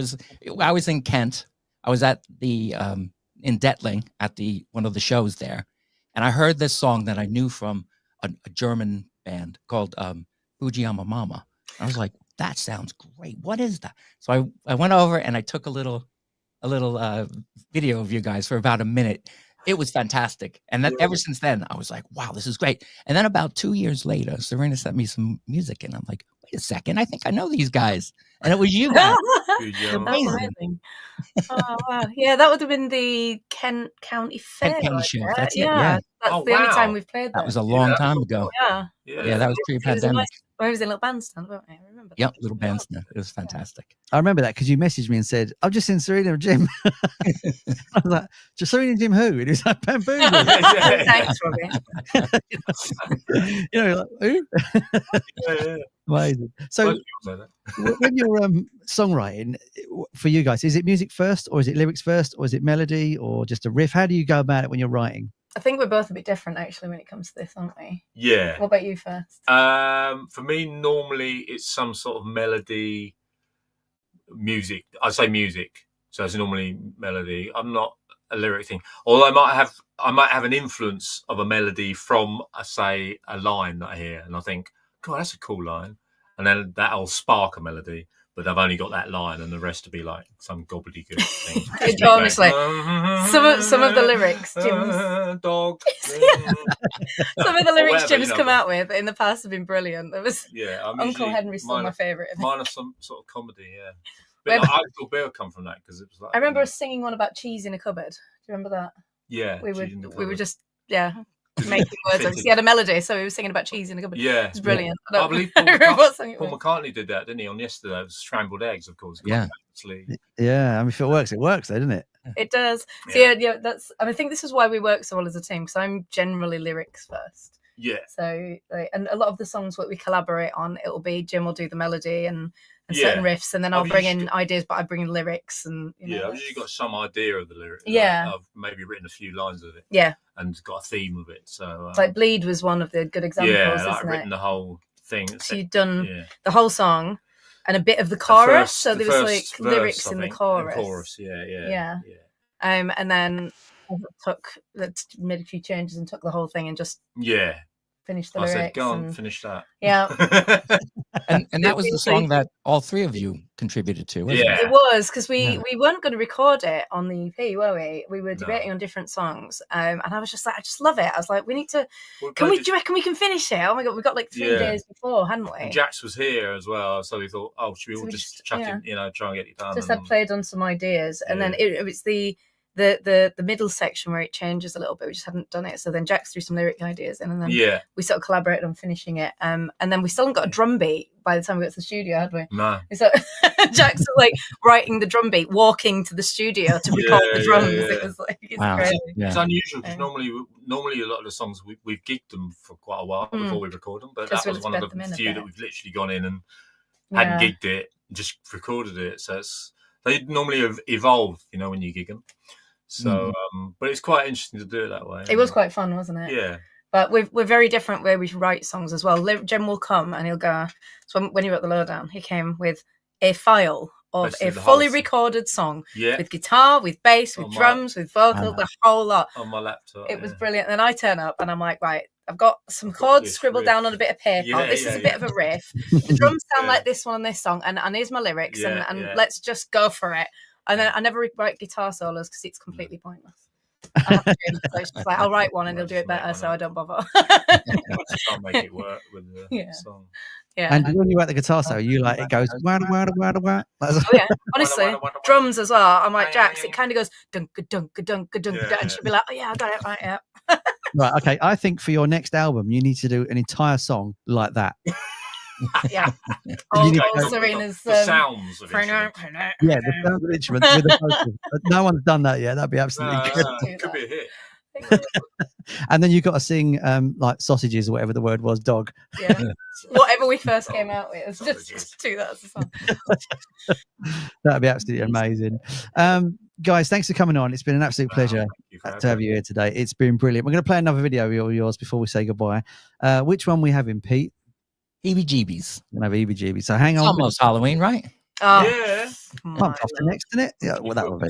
was in Kent. I was at the in Detling at one of the shows there, and I heard this song that I knew from a German band called Fujiyama Mama. I was like, that sounds great. What is that? So I went over and I took a little video of you guys for about a minute. It was fantastic. And then ever since then, I was like, wow, this is great. And then about 2 years later, Serena sent me some music and I'm like, wait a second, I think I know these guys. And it was you guys. Amazing. Oh, wow. Yeah, that would have been the Kent County Fair. Kent County show. That's it. Yeah. That's the only time we've played that. Was a long time ago. Yeah, that was pre-pandemic. It was in a little bandstand, weren't we? I remember that. Yep, little bandstand. It was fantastic. I remember that because you messaged me and said, I've just seen Serena and Jim. I was like, just Serena and Jim who? And he was like, Bamboozle. Thanks, Robbie. Like, who? Amazing. So when you're songwriting, for you guys, is it music first or is it lyrics first or is it melody or just a riff? How do you go about it when you're writing? I think we're both a bit different actually when it comes to this, aren't we? Yeah. What about you first? For me, normally it's some sort of melody, music. I say music, so it's normally melody. I'm not a lyric thing. Although I might have an influence of a melody from, say, a line that I hear, and I think, God, that's a cool line, and then that'll spark a melody. But I've only got that line, and the rest to be like some gobbledygook thing. Honestly, some of the lyrics, Jim's dog. some of the lyrics Jim's come out with in the past have been brilliant. There was Uncle Henry's still my favourite. Mine are some sort of comedy, But I thought Bill come from that because it was like. I remember us singing one about cheese in a cupboard. Do you remember that? Yeah, we were just making words. He had a melody, so he was singing about cheese in a cupboard. Yeah, it's brilliant. I believe Paul McCartney did that, didn't he? On Yesterday, it was scrambled eggs, of course. Yeah. I mean, if it works, though, doesn't it? It does. So that's. I think this is why we work so well as a team. Because I'm generally lyrics first. Yeah. So, and a lot of the songs that we collaborate on, it'll be Jim will do the melody and certain riffs, and then I'll bring in ideas, but I bring in lyrics and. I've usually got some idea of the lyrics. Yeah. I've maybe written a few lines of it. Yeah. And got a theme of it. So. Like Bleed was one of the good examples. Yeah, I've written the whole thing. So you've done the whole song and a bit of the chorus. So there was like lyrics in the chorus. Yeah. And then I made a few changes and took the whole thing and just finished the lyrics. I said, go on, finish that. Yeah. and that was the song that all three of you contributed to, wasn't it? It was, because we weren't going to record it on the EP, were we? We were debating on different songs. And I was just like, I just love it. I was like, we need to, do you reckon we can finish it? Oh my God, we got like 3 days before, hadn't we? And Jax was here as well. So we thought, should we all just chuck it, try and get it done? Just had played on some ideas. And then it was the middle section where it changes a little bit. We just hadn't done it. So then Jax threw some lyric ideas in, and then we sort of collaborated on finishing it. And then we still hadn't got a drum beat by the time we got to the studio, had we? No. So Jax was like writing the drum beat, walking to the studio to record the drums. It was like, it's crazy. It's unusual because normally a lot of the songs we've gigged them for quite a while before we record them, but that was one of the few that we've literally gone in and hadn't gigged it, just recorded it. So they normally evolve, when you gig them. So, but it's quite interesting to do it that way. It was quite fun, wasn't it? Yeah. But we're very different where we write songs as well. Jem will come and he'll go. So when he wrote The Lowdown, he came with a file of a fully recorded song with guitar, with bass, with drums, with vocal, the whole lot on my laptop. It was brilliant. And then I turn up and I'm like, right, I've got some chords scribbled down on a bit of paper. This is a bit of a riff. The drums sound like this one on this song, and here's my lyrics, and let's just go for it. And then I never write guitar solos because it's completely pointless. I have to do it. So it's just like, I'll write one and he'll do it better, so I don't bother. I just can't make it work with the song. Yeah. And when you write the guitar solo, you like it goes wada wada wada wada. Oh yeah, honestly, drums as well. I'm like, Jax, it kind of goes dunk dunk dunk dunk, and she'll be like, oh yeah, I got it right, yeah. Right, okay. I think for your next album, you need to do an entire song like that. Yeah, all Serena's sounds of instruments. Yeah, the sounds of instruments with the vocals. No one's done that yet. That'd be absolutely good. It could be a hit. And then you've got to sing like sausages or whatever the word was, dog. Yeah, whatever we first came out with, just do that as a song. That'd be absolutely amazing. Guys, thanks for coming on. It's been an absolute pleasure to have you here today. It's been brilliant. We're going to play another video of yours before we say goodbye. Which one we having, Pete? Heebie Jeebies. Gonna have Heebie Jeebies. So hang on. It's almost Halloween, right? Oh, yeah. Month after next, isn't it? Yeah, well, that will be.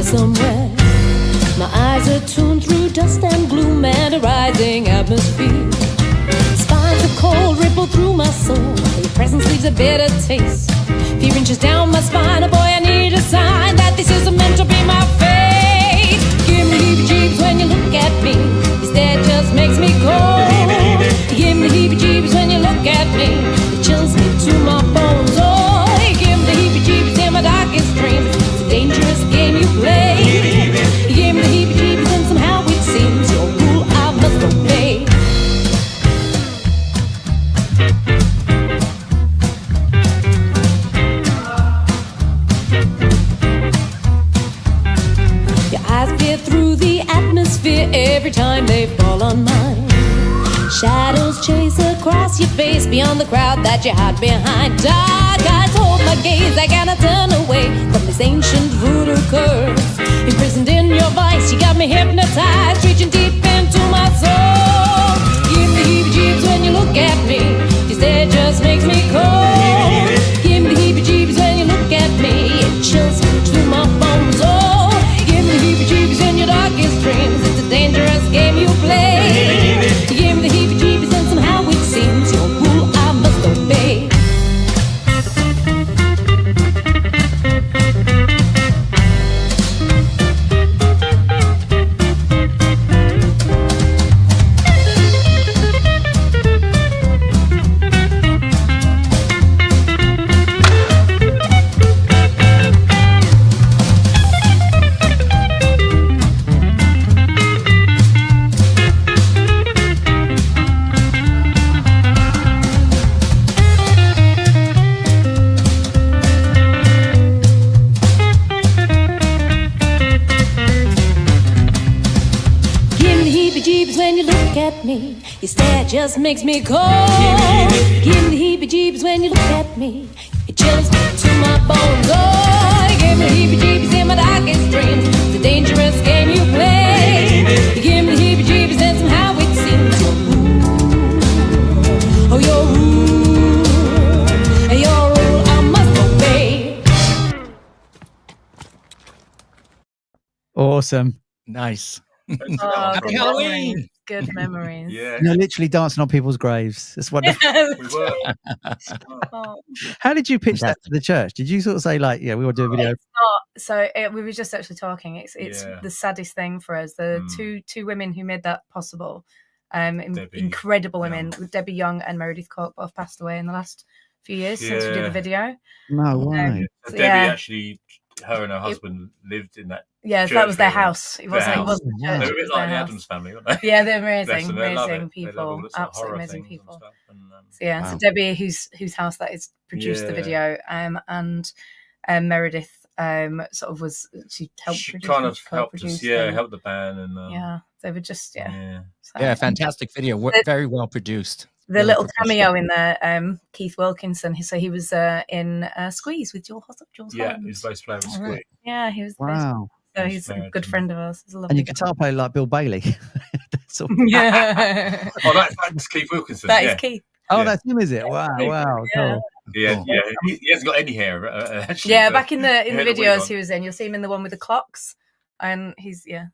Somewhere my eyes are tuned through dust and gloom and a rising atmosphere. Spines of cold ripple through my soul. Your presence leaves a bitter taste. Fear inches down my spine. Oh boy, I need a sign that this isn't meant to be my fate. Give me heebie-jeebies when you look at me. Your stare just makes me cold. Give me heebie-jeebies when you look at me. It chills me to my bones. Oh, give me the heebie-jeebies in my darkest dreams. It's a dangerous game you play. You gave me the heebie-jeebies and somehow it seems your rule I must obey. Your eyes peer through the atmosphere every time they fall on mine. Shadows chase across your face beyond the crowd that you hide behind. Dark eyes hold my gaze, I cannot turn away from this ancient voodoo curse. Imprisoned in your vice, you got me hypnotized, reaching deep into my soul. Give me heebie-jeebies when you look at me. Your stare just makes me cold. Give me the heebie-jeebies when you look at me. It chills me to my bones. Oh, give me the heebie-jeebies in your darkest dreams. It's a dangerous game you play. Give me the heebie-jeebies and somehow it seems your rule I must obey. heebie-jeebies when you look at me. Your stare just makes me cold. Give me the heebie-jeebies when you look at me. It chills me to my bones. Oh, you give me the heebie-jeebies in my darkest dreams. It's a dangerous game you play. You give me the heebie-jeebies and somehow it seems you're rude. Oh, you're rude. And your rule I must obey. Awesome. Nice. Oh, Happy good Halloween. memories. Good memories. Yeah, You're literally dancing on people's graves. It's wonderful. we were. Oh. How did you pitch that to the church? Did you sort of say like, yeah, we want to do a video? It's not. So we were just actually talking. It's Yeah. the saddest thing for us. The two women who made that possible, Debbie incredible women, Young. with Debbie Young and Meredith Cook, both passed away in the last few years since we did Yeah. the video. No way. So, Debbie actually, her and her husband lived in that. Yeah, so church that was their building. house. It wasn't. It house. wasn't Wow. church. They were a It bit was like their the house. Addams family, weren't they? Yeah, they're Bless amazing, them, they love amazing it. They love people, all the sort of absolutely horror amazing things and people. stuff, and, So yeah, Wow. so Debbie, whose house that is, produced the Yeah. video, and Meredith sort of was she helped she produce, kind of helped us, co-produced yeah, and- helped the band, and yeah, they were just yeah. So, Yeah, fantastic video. Very well produced. the Really little professional. cameo in there, Keith Wilkinson. So he was in Squeeze with Jules Yeah, Holland. he's bass player with Alright. Squeak. Yeah, he was. Wow. So He's he's a married good to- friend of ours. He's a And lovely your guitar player like Bill Bailey. That's all. yeah, Oh, that's Keith Wilkinson. that is yeah. Keith. Oh, Yeah. that's him, is it? Wow, wow. Yeah. Cool. Yeah, Cool. yeah. He hasn't got any hair, actually. Yeah, but back in the he had a wig videos on. he was in, you'll see him in the one with the clocks, and he's Yeah.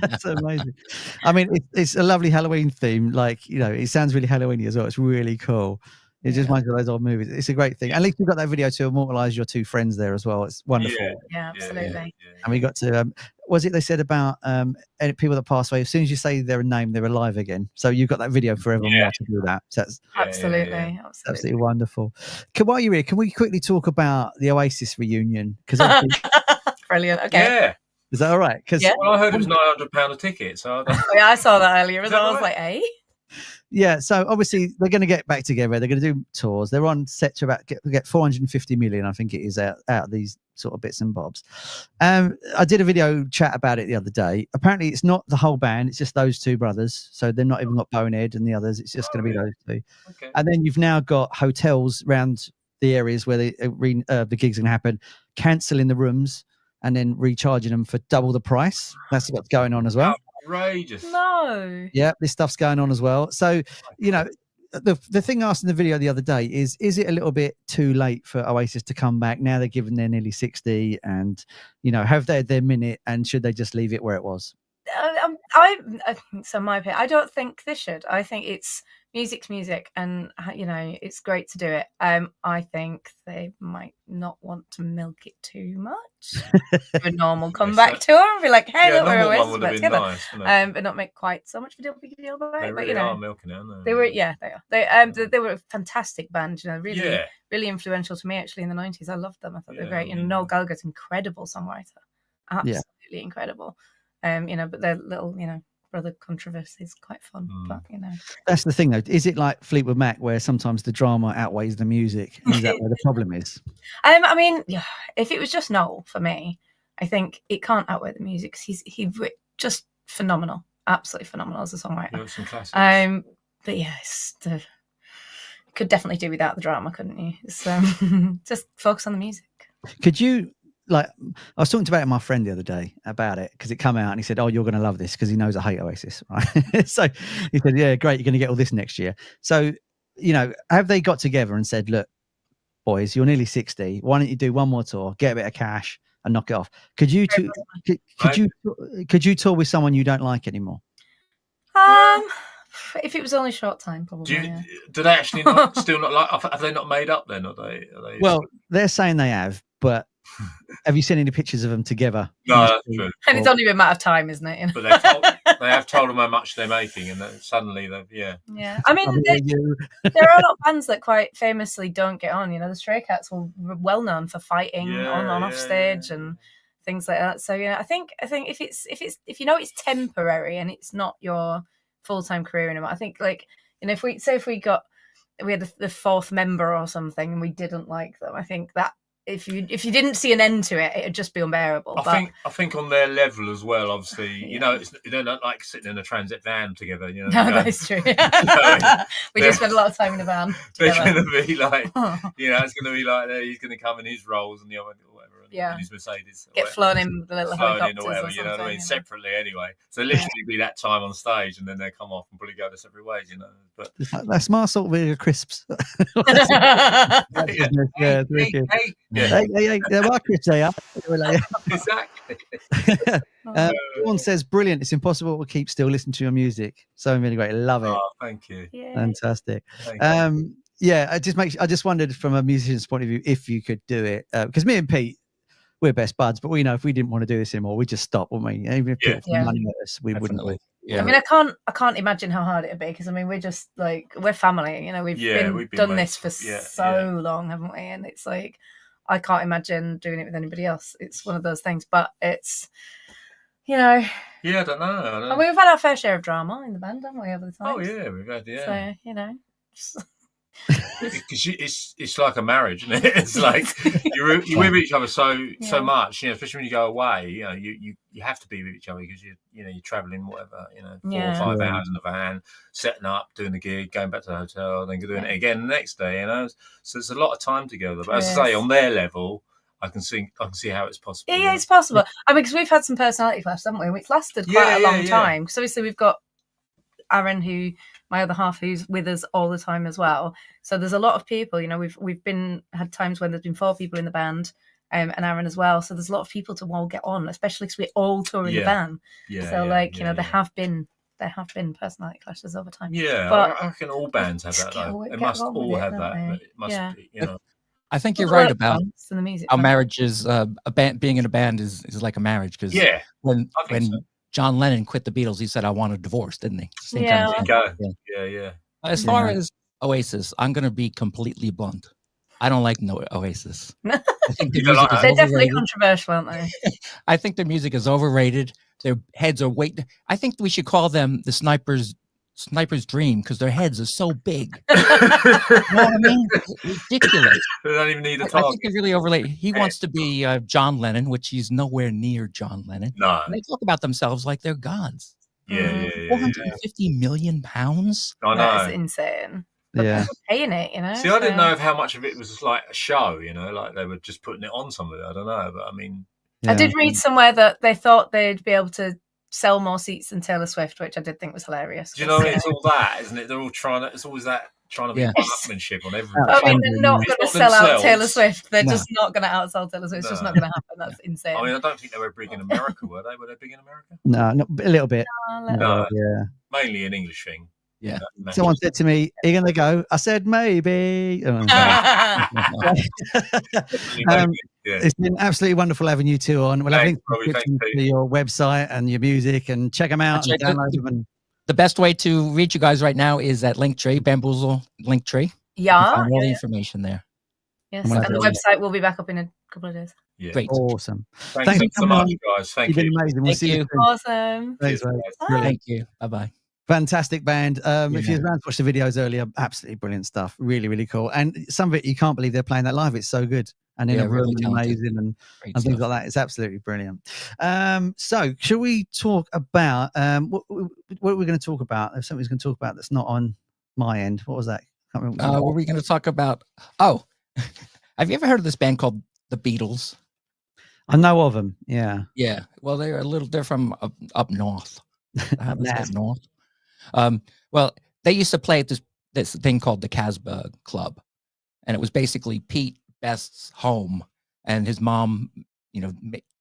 That's amazing. I mean, it's a lovely Halloween theme. Like, you know, it sounds really Halloweeny as well. It's really cool. It just reminds me of those old movies. It's a great thing. At least you've got that video to immortalize your two friends there as well. It's wonderful. Yeah. yeah, absolutely. And we got to, was it they said about any people that pass away, as soon as you say their name, they're alive again. So you've got that video forevermore Yeah. to do that. So that's Absolutely, yeah. absolutely. absolutely wonderful. While you're here, can we quickly talk about the Oasis reunion? Because Brilliant. Okay. Yeah. is that all right? Because Yeah. Well, I heard it was £900 a ticket, so I don't... Oh, yeah, I saw that earlier as Is that well. I was right? like, eh? yeah, so obviously they're going to get back together. They're going to do tours. They're on set to get 450 million, I think it is, out of these sort of bits and bobs. I did a video chat about it the other day. Apparently, it's not the whole band; it's just those two brothers. So they're not even got Bonehead and the others. It's just going to be those two. Okay. And then you've now got hotels around the areas where the gigs are going to happen, cancelling the rooms and then recharging them for double the price. That's what's going on as well. Outrageous. No. Yeah, this stuff's going on as well. So, you know, the thing I asked in the video the other day is it a little bit too late for Oasis to come back now? They're given their nearly 60, and you know, have they had their minute, and should they just leave it where it was? So my opinion, I don't think they should. I think music's music, and you know, it's great to do it. I think they might not want to milk it too much. A normal comeback tour and be like, hey, Yeah, look, we're normal one Oasis would back have been together. nice. Wouldn't it? But not make quite so much of a big deal about They it. really But you know, are milking it, aren't they were. Yeah, they are. They were a fantastic band. You know, really, Yeah. really influential to me actually in the 90s. I loved them. I thought they were Yeah, great. I And mean, Noel Gallagher's incredible songwriter, absolutely incredible. You know, but their little, you know, brother controversy is quite fun. But you know, That's the thing, though. Is it like Fleetwood Mac, where sometimes the drama outweighs the music? Is that where the problem is? I mean, yeah, if it was just Noel for me, I think it can't outweigh the music. 'Cause he's just phenomenal, absolutely phenomenal as a songwriter. There were some classics. But yeah, could definitely do without the drama, couldn't you? It's, just focus on the music. Could you, like, I was talking to my friend the other day about it because it come out and he said, "Oh, you're going to love this," because he knows I hate Oasis, right? So he said, "Yeah, great, you're going to get all this next year." So, you know, have they got together and said, "Look, boys, you're nearly 60. Why don't you do one more tour, get a bit of cash, and knock it off"? Could you could you tour with someone you don't like anymore? If it was only a short time, probably. Do they actually still not like? Have they not made up then? Are they? Well, they're saying they have, but have you seen any pictures of them together? No, that's true. And it's only a matter of time, isn't it? You know? But they have told them how much they're making, and then suddenly they've Yeah. I mean, you. there are a lot of bands that quite famously don't get on. You know, the Stray Cats were well known for fighting on off stage and things like that. So I think if you know it's temporary and it's not your full-time career anymore, I think, like, you know, if we had the fourth member or something and we didn't like them, I think that if you didn't see an end to it, it'd just be unbearable. I think on their level as well. Obviously, you know, you don't like sitting in a transit van together. You know, no, that's true. We do spend a lot of time in a van. They're going to be like, you know, it's going to be like he's going to come in his Rolls and the other whatever, in his Mercedes. Get flown in with the little helicopters or whatever. You know what I mean? Separately, anyway. So literally be that time on stage, and then they come off and probably go their separate ways. You know, but that's my sort of crisps. Hey, there are crisps there. Exactly. One says, brilliant. It's impossible to keep still listening to your music. So really great. Love it. Oh, thank you. Yeah. Fantastic. Thank you. Yeah, I just wondered from a musician's point of view if you could do it, because me and Pete, we're best buds, but we know if we didn't want to do this anymore, we'd just stop, wouldn't we? Even if people threw money at us, we wouldn't. Yeah. I mean, I can't imagine how hard it'd be, because I mean, we're just like, we're family, you know. We've done this for so long, haven't we? And it's like, I can't imagine doing it with anybody else. It's one of those things, but it's, you know. Yeah, I don't know. I mean, we've had our fair share of drama in the band, haven't we, over the time? Oh yeah, we've had So you know. Because it's like a marriage, isn't it? It's like you're with each other so much, you know. Especially when you go away, you know, you have to be with each other because you're traveling whatever, 4 or 5 hours in the van, setting up, doing the gig, going back to the hotel, then doing it again the next day, you know. So it's a lot of time together. But as I say, on their level, I can see how it's possible. Yeah, it's possible. I mean, because we've had some personality clash, haven't we? Which lasted quite a long time. Because obviously we've got Aaron, who my other half, who's with us all the time as well. So there's a lot of people, you know. We've had times when there's been 4 people in the band, and Aaron as well. So there's a lot of people to all get on, especially because we all tour in the van. There have been personality clashes over time. Yeah, but I reckon all bands have that though. They must all have that. But it must be, you know. I think you're right about the music. Our marriage is a band. Being in a band is like a marriage, because when John Lennon quit the Beatles, he said, "I want a divorce," didn't he? Same kind of thing. Yeah. As far as Oasis, I'm going to be completely blunt. I don't like Oasis. I think their music is they're definitely controversial, aren't they? I think their music is overrated. Their heads are I think we should call them the Sniper's Dream, because their heads are so big. You know what I mean? Ridiculous. They don't even need a target. I think they're really overrated. He wants to be John Lennon, which he's nowhere near John Lennon. No. And they talk about themselves like they're gods. Yeah. 450 million pounds? I know. That's insane. But people paying it, you know. See, I didn't know how much of it was like a show, you know, like they were just putting it on somebody. I don't know, but I mean, I did read somewhere that they thought they'd be able to sell more seats than Taylor Swift, which I did think was hilarious. Do you know, it's all that, isn't it? They're all it's always that trying to be one-upmanship on everything. I mean, they're not going to sell out Taylor Swift. They're just not going to outsell Taylor Swift. It's just not going to happen. That's insane. I mean, I don't think they were big in America, were they? Were they big in America? No, a little bit. No, mainly an English thing. Yeah. Someone said to me, "Are you going to go?" I said, "Maybe." It's been absolutely wonderful having you two on. We'll have links to your website and your music, and check them out and download them. The best way to reach you guys right now is at Linktree, Bamboozle Linktree. Yeah. Find all the information there. Yes, and the website will be back up in a couple of days. Yeah. Great. Awesome. Thanks so much, guys. Thank you. You've been amazing. We'll see you soon. Awesome. Thanks, mate. Thank you. Bye-bye. Fantastic band. If you ran to watch the videos earlier, absolutely brilliant stuff. Really, really cool. And some of it, you can't believe they're playing that live. It's so good. And in a room, really amazing and things like that. It's absolutely brilliant. So shall we talk about what we're going to talk about? If something's going to talk about that's not on my end, what was that? What were we going to talk about? Oh, have you ever heard of this band called The Beatles? I know of them. Yeah. Yeah. Well, they're they're from up north. Up north. Well, they used to play at this thing called the Casbah Club, and it was basically Pete Best's home, and his mom,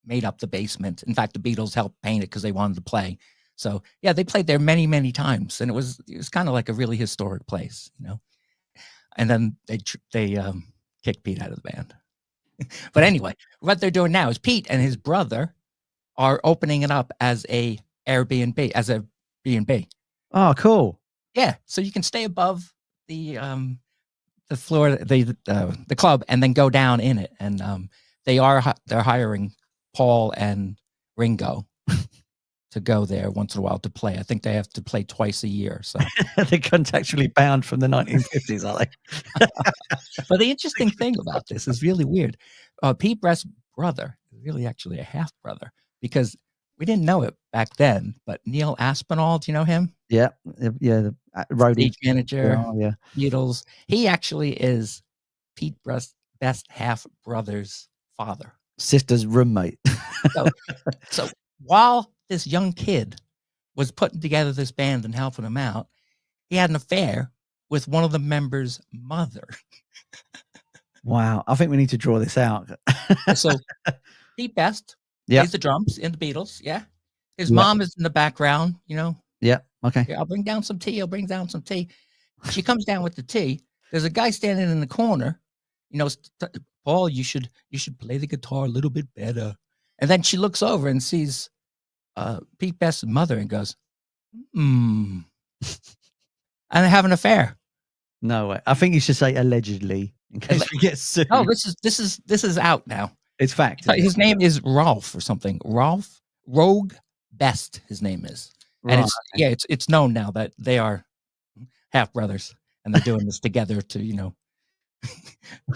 made up the basement. In fact, the Beatles helped paint it because they wanted to play. So yeah, they played there many, many times, and it was kind of like a really historic place, And then they kicked Pete out of the band. But anyway, what they're doing now is Pete and his brother are opening it up as a Airbnb, as a B&B. Oh, cool. Yeah, so you can stay above the floor, the club, and then go down in it. And they're hiring Paul and Ringo to go there once in a while to play. I think they have to play twice a year. So they're contractually bound from the 1950s, are they? But the interesting thing about this is really weird. Pete Best's brother is really actually a half brother because we didn't know it back then. But Neil Aspinall, do you know him? Yeah, the roadie Stage manager, yeah. Beatles. He actually is Pete Best's half brother's father. Sister's roommate. So while this young kid was putting together this band and helping him out, he had an affair with one of the members' mother. Wow. I think we need to draw this out. So Pete Best plays the drums in the Beatles. Yeah. His mom is in the background, you know. Yeah. Okay. Yeah, I'll bring down some tea. She comes down with the tea. There's a guy standing in the corner, you know, Paul, you should play the guitar a little bit better. And then she looks over and sees Pete Best's mother and goes, and I have an affair. No way. I think you should say allegedly in case we get sued. Oh, this is out now. It's fact. His name is Rolf or something. Rolf Rogue Best. His name is, and it's known now that they are half brothers and they're doing this together to, you know.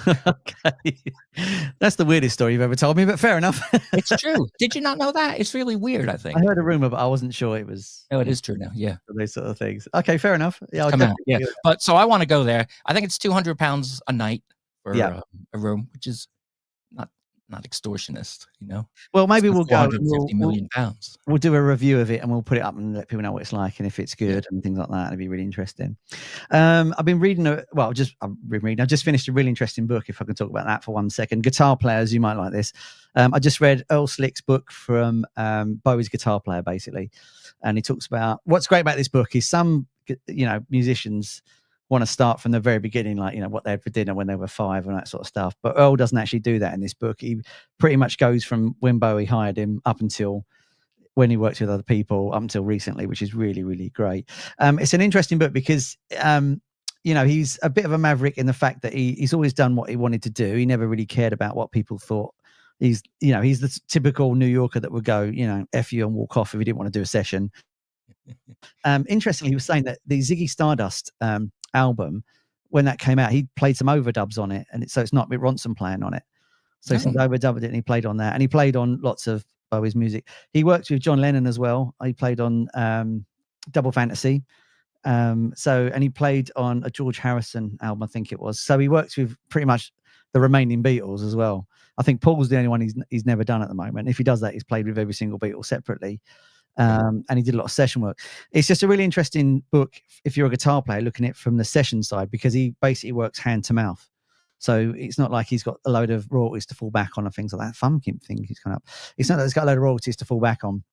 Okay, that's the weirdest story you've ever told me, but fair enough. It's true. Did you not know that? It's really weird. I think I heard a rumor, but I wasn't sure it was. Oh, it is true now. Yeah, those sort of things. Okay, fair enough. Yeah, I'll come out. Yeah, but so I want to go there. I think it's £200 a night for a room, which is not extortionist, you know. Well, maybe we'll go. £450 million. We'll do a review of it and we'll put it up and let people know what it's like and if it's good and things like that. It'd be really interesting. I've been reading. I've just finished a really interesting book. If I can talk about that for 1 second. Guitar players, you might like this. I just read Earl Slick's book from Bowie's guitar player, basically, and he talks about what's great about this book is some, you know, musicians want to start from the very beginning, like, you know, what they had for dinner when they were 5 and that sort of stuff. But Earl doesn't actually do that in this book. He pretty much goes from when Bowie hired him up until when he worked with other people up until recently, which is really, really great. It's an interesting book because, you know, he's a bit of a maverick in the fact that he's always done what he wanted to do. He never really cared about what people thought. He's the typical New Yorker that would go, you know, F you and walk off if he didn't want to do a session. Interestingly, he was saying that the Ziggy Stardust album, when that came out, he played some overdubs on it, and so it's not Mick Ronson playing on it. So he overdubbed it and he played on that, and he played on lots of Bowie's music. He worked with John Lennon as well. He played on Double Fantasy. And he played on a George Harrison album, I think it was. So he works with pretty much the remaining Beatles as well. I think Paul's the only one he's never done at the moment. If he does that, he's played with every single Beatle separately. And he did a lot of session work. It's just a really interesting book if you're a guitar player looking at it from the session side, because he basically works hand to mouth. So it's not like he's got a load of royalties to fall back on and things like that. Funkin' thing he's coming up. It's not that he's got a load of royalties to fall back on.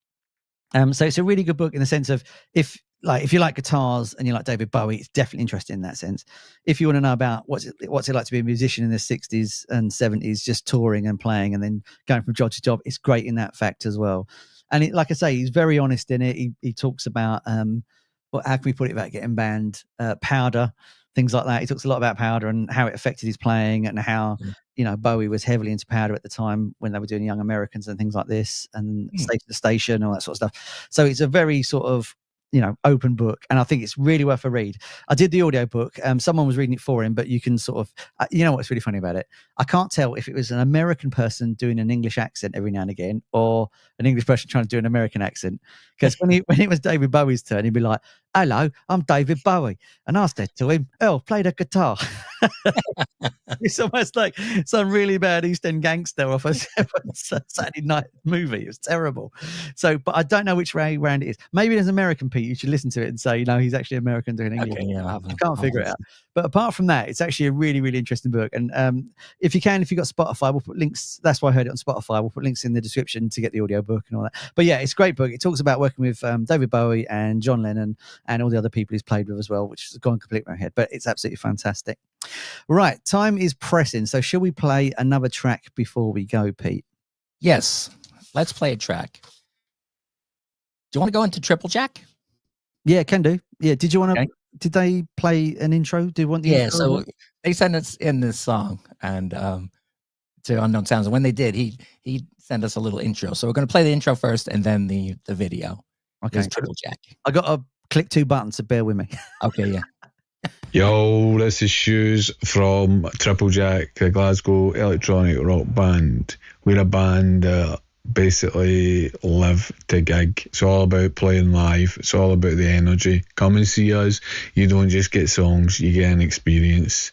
So it's a really good book in the sense of if you like guitars and you like David Bowie, it's definitely interesting in that sense. If you want to know about what's it like to be a musician in the 60s and 70s, just touring and playing and then going from job to job, it's great in that fact as well. And like I say, he's very honest in it. He talks about how can we put it about getting banned, Powder, things like that. He talks a lot about Powder and how it affected his playing and how, you know, Bowie was heavily into Powder at the time when they were doing Young Americans and things like this and State of the Station, all that sort of stuff. So it's a very sort of, you know, open book, and I think it's really worth a read. I did the audio book. Someone was reading it for him, but you can sort of, you know, what's really funny about it? I can't tell if it was an American person doing an English accent every now and again, or an English person trying to do an American accent. Because when it was David Bowie's turn, he'd be like, "Hello, I'm David Bowie," and I said to him, "Earl, play the guitar." It's almost like some really bad East End gangster off a Saturday night movie. It was terrible. So, but I don't know which way round it is. Maybe there's American Pete. You should listen to it and say, you know, he's actually American doing English. Okay, yeah, I can't figure it out. But apart from that, it's actually a really, really interesting book. And if you've got Spotify, we'll put links. That's why I heard it on Spotify. We'll put links in the description to get the audio book and all that. But yeah, it's a great book. It talks about working with David Bowie and John Lennon and all the other people he's played with as well, which has gone completely in my head. But it's absolutely fantastic. Right, time is pressing. So shall we play another track before we go, Pete? Yes, let's play a track. Do you want to go into Triple Jack? Yeah, can do. Yeah, did you want to? Okay. Did they play an intro? Do you want the intro? So they sent us in this song and to Unknown Sounds, and when they did, he sent us a little intro. So we're going to play the intro first, and then the video. Okay, Triple Jack. I got to click 2 buttons, so bear with me. Okay, yeah. Yo, this is Shoes from Triple Jack, the Glasgow electronic rock band. We're a band that basically live to gig. It's all about playing live. It's all about the energy. Come and see us. You don't just get songs, you get an experience.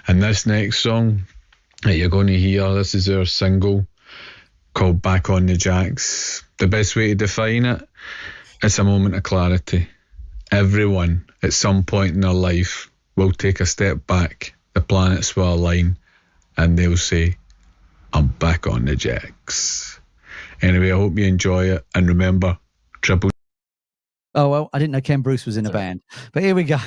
And this next song that you're going to hear, this is our single called Back on the Jacks. The best way to define it, it's a moment of clarity. Everyone at some point in their life will take a step back, the planets will align, and they'll say, I'm back on the jacks. Anyway, I hope you enjoy it, and remember, Triple. Oh, well, I didn't know Ken Bruce was in a band, but here we go.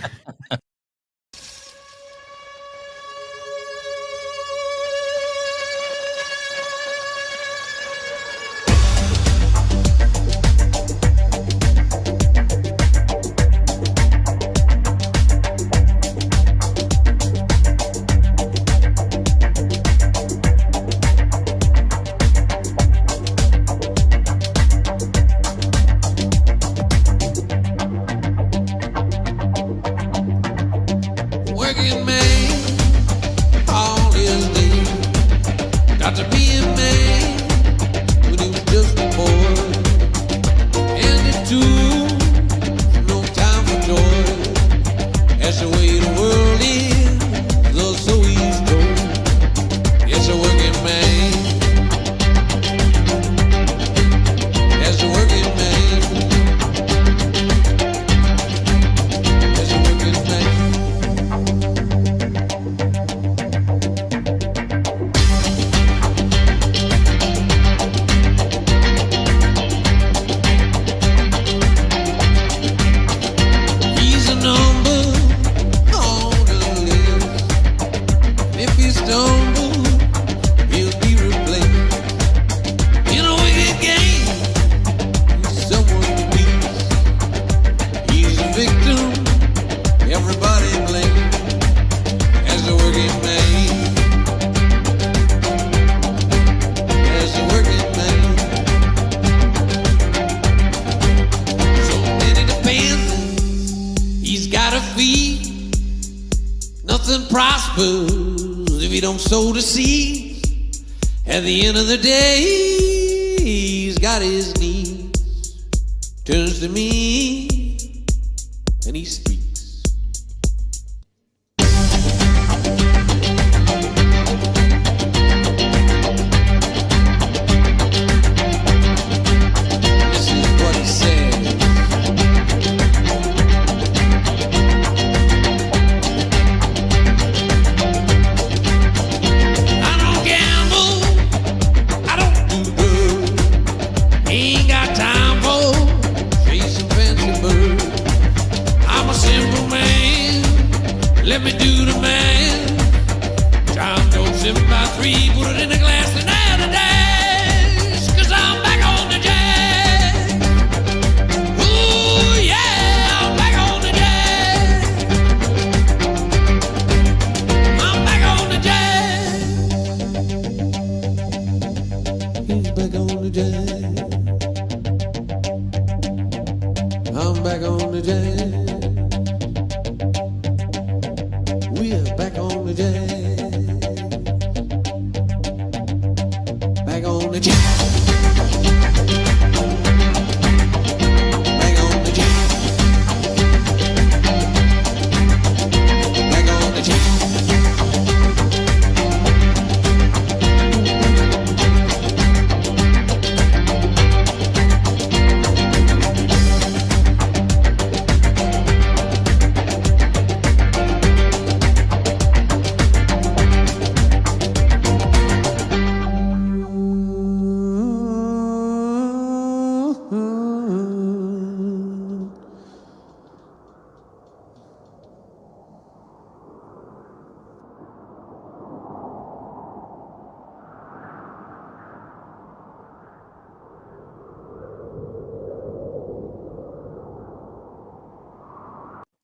sow the seed. At the end of the day, he's got his needs. Turns to me and he speaks. Let me do the man. Time don't sip by three, put it in a glass and add a dash. 'Cause I'm back on the jazz. Ooh, yeah, I'm back on the jazz. I'm back on the jazz. He's back on the jazz. I'm back on the jazz. Back on the jazz. Back on the jazz. Back on the jazz. Back on the jazz.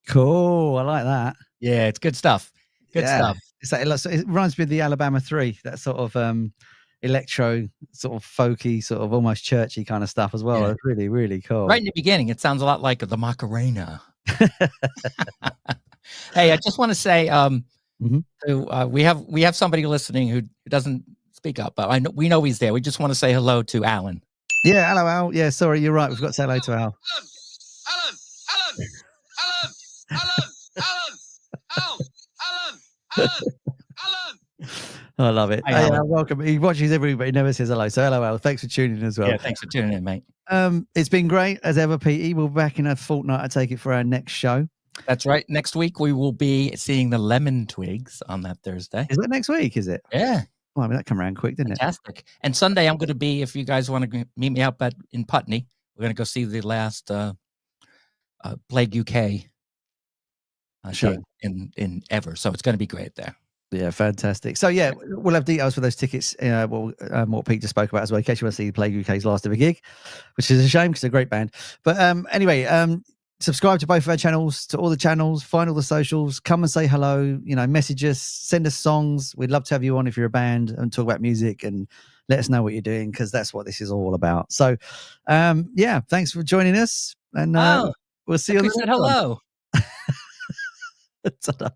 Cool. I like that. Yeah, it's good stuff. Good stuff. It's like, it reminds me of the Alabama 3, that sort of electro, sort of folky, sort of almost churchy kind of stuff as well. Yeah. It's really, really cool. Right in the beginning, it sounds a lot like the Macarena. Hey, I just want to say, Mhm. we have somebody listening who doesn't speak up, but we know he's there. We just want to say hello to Alan. Yeah, hello, Al. Yeah, sorry, you're right. We've got to say hello to Al. I love it. Hi, Hey, Alan. welcome. He watches every week, but he never says hello. So hello, Al. Thanks for tuning in as well. Yeah, thanks for tuning in, mate. It's been great as ever, Petey. We'll be back in a fortnight, I take it, for our next show. That's right. Next week we will be seeing the Lemon Twigs on that Thursday. Is that next week? Is it? Yeah. Well, I mean, that come around quick, didn't Fantastic. And Sunday I'm going to be, if you guys want to meet me out in Putney, we're going to go see the last Plague UK show in ever. So it's going to be great there. Yeah, fantastic. So yeah, we'll have details for those tickets. What Pete just spoke about as well, in case you want to see Plague UK's last ever gig, which is a shame because they're a great band. But anyway, subscribe to both of our channels, to all the channels, find all the socials, come and say hello, message us, send us songs. We'd love to have you on if you're a band and talk about music and let us know what you're doing, because that's what this is all about. So yeah, thanks for joining us, and we'll see you on the next one. hello. Ta-da.